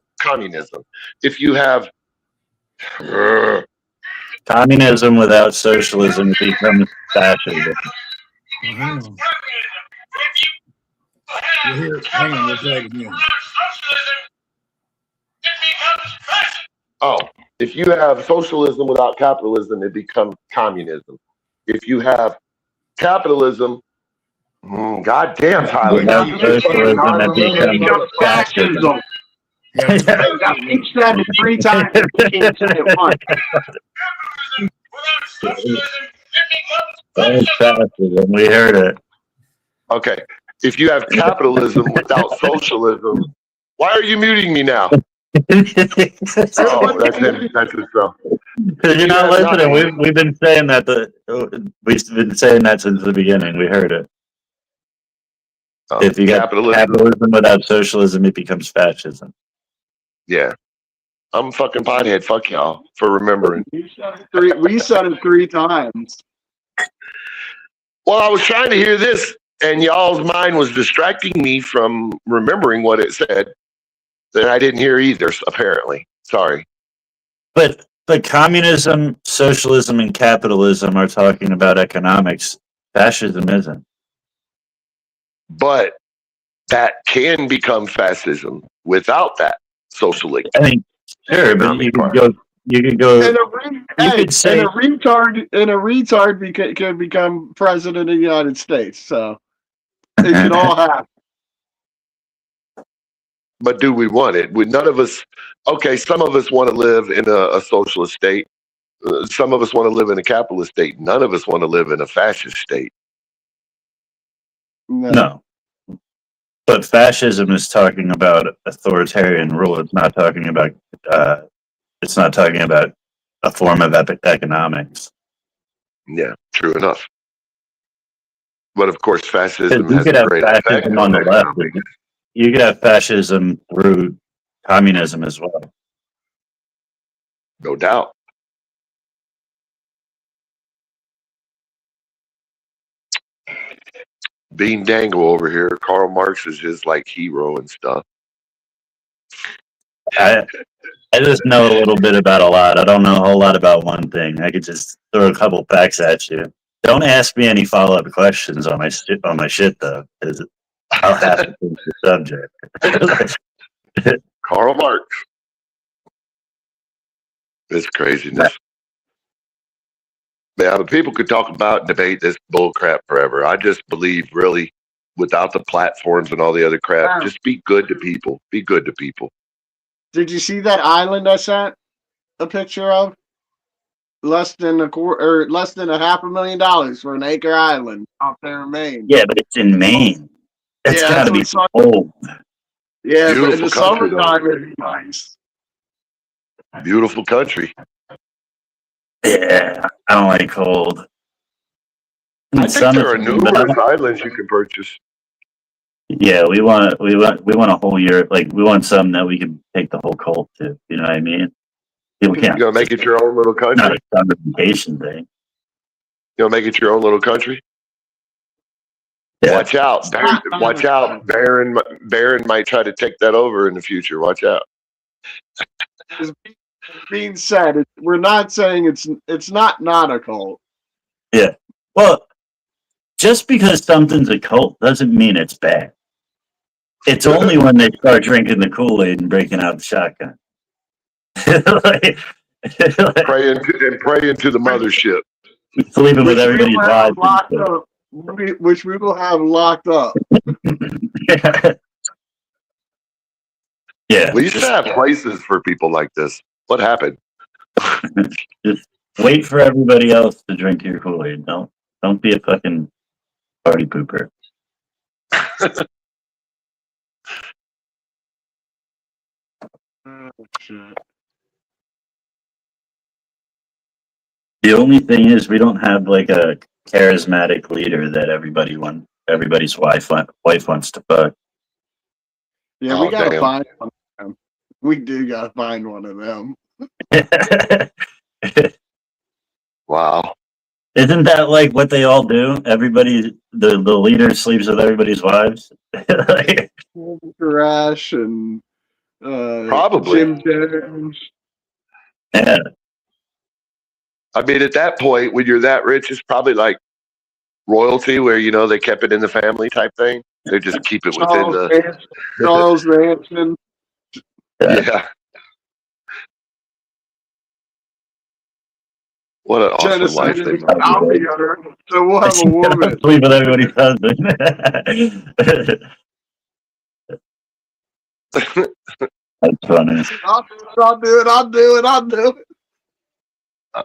If you have Communism without socialism becomes fascism. Hang on. We'll hear it. Hang on, we'll play it again. Oh, if you have socialism without capitalism, it becomes communism. If you have capitalism, goddamn, Tyler. Without socialism, it becomes fascism. Yeah, I think said it 3 times. You can't say it once. That's fascism. We heard it. Okay. If you have capitalism without socialism, why are you muting me now? Oh, that's it. That's it. So. Because you're not listening. We've been saying that since the beginning. We heard it. If you have capitalism without socialism, it becomes fascism. Yeah. I'm a fucking pothead. Fuck y'all for remembering. We said it 3 times. Well, I was trying to hear this, and y'all's mind was distracting me from remembering what it said. That I didn't hear either, apparently. Sorry. But communism, socialism, and capitalism are talking about economics. Fascism isn't. But that can become fascism without that socialism. I think sure, but you could go. And a retard can become president of the United States. So it can all happen. But do we want it? None of us. Okay, some of us want to live in a socialist state. Some of us want to live in a capitalist state. None of us want to live in a fascist state. No. But fascism is talking about authoritarian rule. It's not talking about. It's not talking about a form of economics. Yeah, true enough. But of course, fascism You has could a have great effect fascism on the left. economics. You could have fascism through communism as well. No doubt. Bean Dangle over here. Karl Marx is his like hero and stuff. I just know a little bit about a lot. I don't know a whole lot about one thing. I could just throw a couple facts at you. Don't ask me any follow-up questions on my shit though, because I'll have to finish the subject. Karl Marx. It's craziness. Yeah, but people could talk about and debate this bull crap forever. I just believe, really, without the platforms and all the other crap, just be good to people. Be good to people. Did you see that island I sent a picture of? Less than $500,000 for an acre island out there in Maine. Yeah, but it's in Maine. That's gotta be old. Yeah, but in Beautiful the country, summertime it'd be nice. Beautiful country. Yeah, I don't like cold. I think there are numerous islands you can purchase. Yeah, we want a whole year. Like we want something that we can take the whole cold to. You know what I mean? People can't. You gonna make it your own little country? Not a summer vacation thing. You gonna make it your own little country? Yeah. Watch out! Watch out! Barron might try to take that over in the future. Watch out! As being said, we're not saying it's not a cult. Yeah. Well, just because something's a cult doesn't mean it's bad. It's only when they start drinking the Kool-Aid and breaking out the shotgun. Pray into the mothership. Sleeping with everybody's wives. Which we will have locked up. Yeah. We used to have places for people like this. What happened? Just wait for everybody else to drink your Kool-Aid. Don't be a fucking party pooper. Oh, shit. The only thing is we don't have like a charismatic leader that everybody's wife wants to fuck. Yeah, we gotta find one of them. We do gotta find one of them. Wow. Isn't that like what they all do? Everybody, the leader sleeps with everybody's wives. Like, Crash and Probably. Jim Jones. yeah. I mean, at that point, when you're that rich, it's probably like royalty, where they kept it in the family type thing. They just keep it within the. Charles Manson. Yeah. What an awesome Genocide life is they a must have. bounty hunter. So we'll have a woman. Sleep with everybody's husband. That's funny. I'll do it.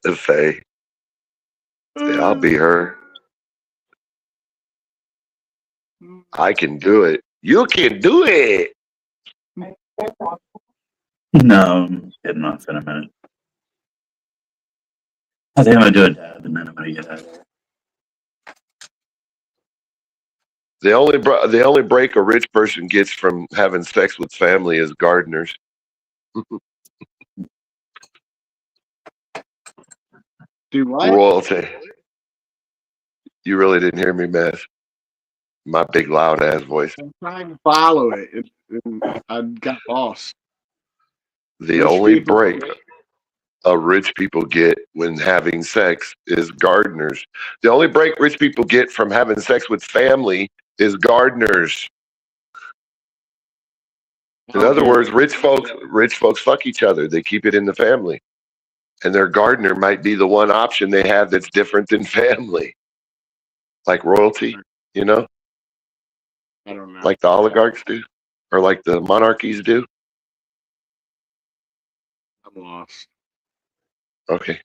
The Faye. Yeah, I'll be her. I can do it. You can do it. No, I'm getting off in a minute. I think I'm gonna do a dab and then I'm gonna get out of here. The only break a rich person gets from having sex with family is gardeners. Do what? Royalty. You really didn't hear me, man. My big loud ass voice. I'm trying to follow it. I got lost. The Rich only people- break rich people get when having sex is gardeners. The only break rich people get from having sex with family is gardeners. In other words, rich folks fuck each other. They keep it in the family. And their gardener might be the one option they have that's different than family. Like royalty, I don't know. like the oligarchs do, or like the monarchies do. I'm lost. Okay.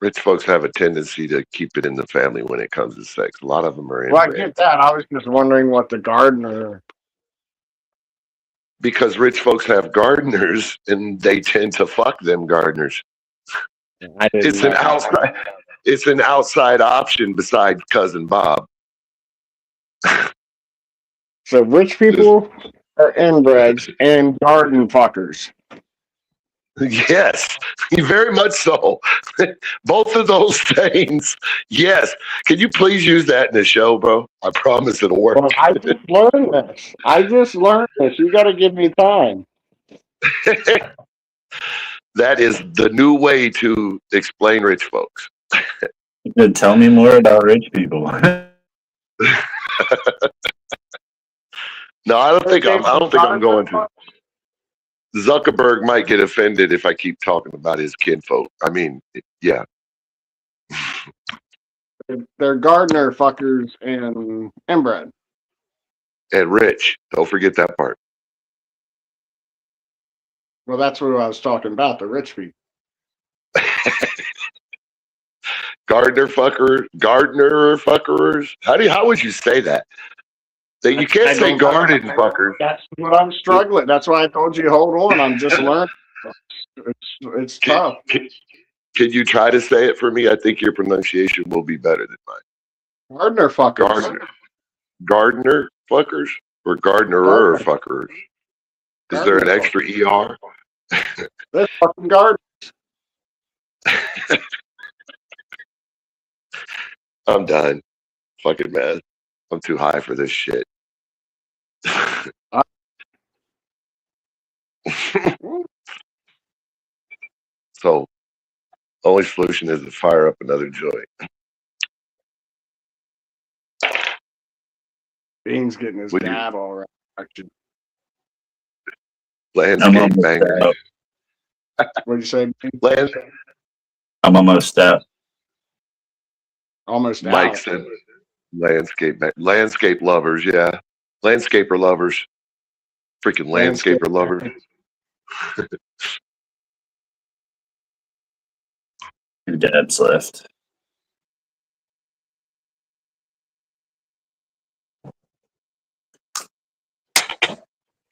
Rich folks have a tendency to keep it in the family when it comes to sex. A lot of them are in. Well, I get that. I was just wondering what the gardener. Because rich folks have gardeners and they tend to fuck them gardeners. It's an outside option besides cousin Bob. So rich people are inbreds and garden fuckers. Yes, very much so. Both of those things. Yes. Can you please use that in the show, bro? I promise it'll work. Well, I just learned this. You got to give me time. That is the new way to explain rich folks. Good. Tell me more about rich people. No, I don't think I'm going to. Zuckerberg might get offended if I keep talking about his kinfolk. I mean, yeah. They're gardener fuckers and inbred. And rich. Don't forget that part. Well, that's what I was talking about, the rich people. Gardener fuckers. How would you say that? You can't say garden fuckers. That's what I'm struggling. That's why I told you, hold on. I'm just learning. It's tough. Can you try to say it for me? I think your pronunciation will be better than mine. Gardener fuckers. Gardener fuckers or gardener fuckers? Is there an extra ER? They're fucking gardeners. I'm done. Fucking mad. I'm too high for this shit. So, only solution is to fire up another joint. Bean's getting his dab all right. Landscape banger. What'd you say, Bean? I'm almost out. Almost out. Mike said landscape lovers, yeah. Landscaper lovers. Freaking landscaper lovers. Your dad's left.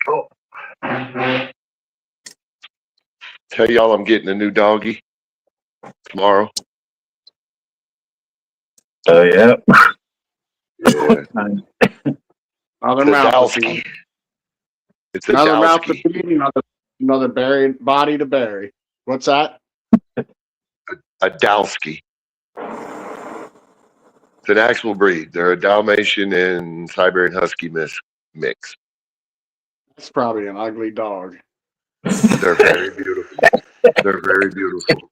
Oh. Tell y'all I'm getting a new doggy tomorrow. Oh, yeah. Yeah. Another mouth to feed. It's a Another mouth to Dowski. feed, another buried body to bury. What's that? a Dalsky. It's an actual breed. They're a Dalmatian and Siberian Husky mix. It's probably an ugly dog. They're very beautiful. They're very beautiful.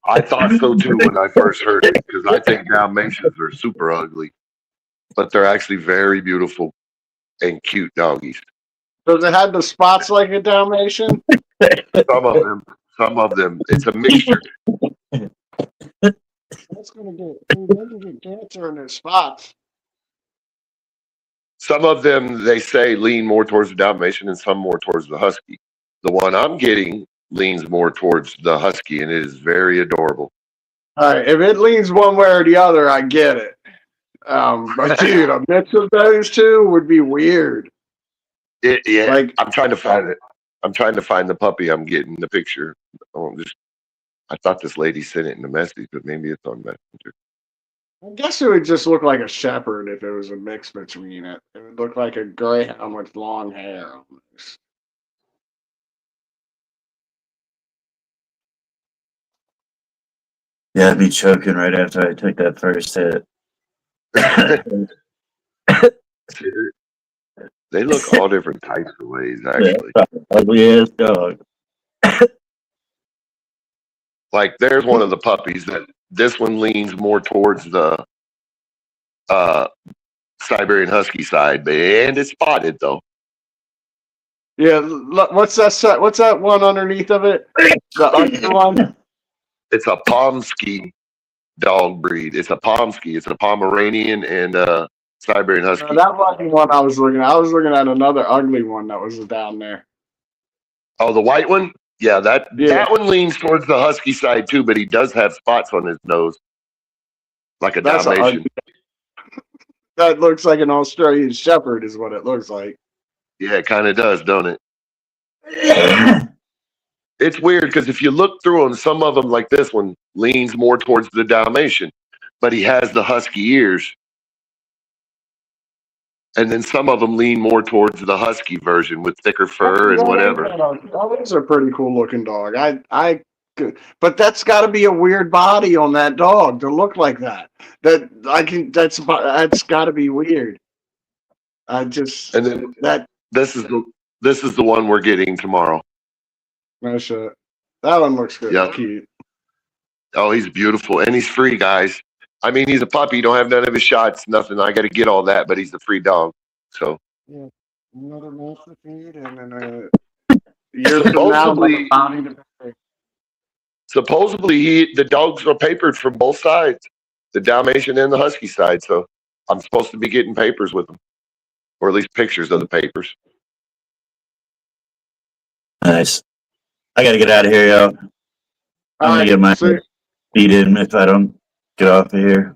I thought so too when I first heard it, because I think Dalmatians are super ugly, but they're actually very beautiful and cute doggies. Does it have the spots like a Dalmatian? Some of them. It's a mixture. That's gonna get cancer in their spots. Some of them, they say, lean more towards the Dalmatian and some more towards the Husky. The one I'm getting leans more towards the Husky, and it is very adorable. All right, if it leans one way or the other, I get it. But dude, a mix of those two would be weird. Yeah, Like, I'm trying to find it. I'm trying to find the puppy I'm getting the picture. I thought this lady sent it in the message, but maybe it's on Messenger. I guess it would just look like a shepherd if it was a mix between it. It would look like a greyhound with long hair almost. Yeah, I'd be choking right after I took that first hit. They look all different types of ways, actually. Yeah, ugly ass dog. Like, there's one of the puppies that this one leans more towards the Siberian Husky side, and it's spotted though. Yeah, what's that one underneath of it? The other one? It's a Pomsky dog breed. It's a Pomsky. It's a Pomeranian and Siberian Husky. That wasn't one I was looking at. I was looking at another ugly one that was down there. Oh, the white one? Yeah, that one leans towards the Husky side too, but he does have spots on his nose, like a Dalmatian. That looks like an Australian Shepherd is what it looks like. Yeah, it kind of does, don't it? It's weird because if you look through them, some of them, like this one, leans more towards the Dalmatian, but he has the Husky ears. And then some of them lean more towards the Husky version with thicker fur and whatever. Oh, those are pretty cool looking dog. But that's got to be a weird body on that dog to look like that. That's got to be weird. This is the one we're getting tomorrow. No shit. That one looks good. Yeah. Cute. Oh, he's beautiful, and he's free, guys. I mean, he's a puppy. You don't have none of his shots, nothing. I got to get all that, but he's a free dog. So. Yeah. Another monster feed, and then years from now, supposedly the dogs are papered from both sides, the Dalmatian and the Husky side. So I'm supposed to be getting papers with them, or at least pictures of the papers. Nice. I got to get out of here, yo. I'm going to get my feet in if I don't get off of here.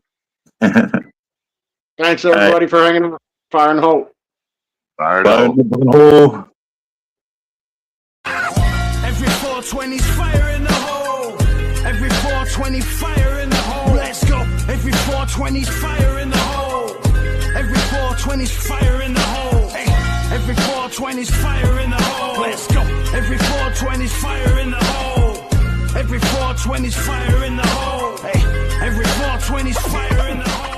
Thanks, everybody, for hanging out. Fire and hope. Fire and hope. Every 420's fire in the hole. Every 420 fire in the hole. Let's go. Every 420's fire in the hole. Every 420's fire in the hole. Hey. Every 420's fire in the hole. Let's go. Every 420's fire in the hole. Every 420's fire in the hole. Hey. Every 420's fire in the hole.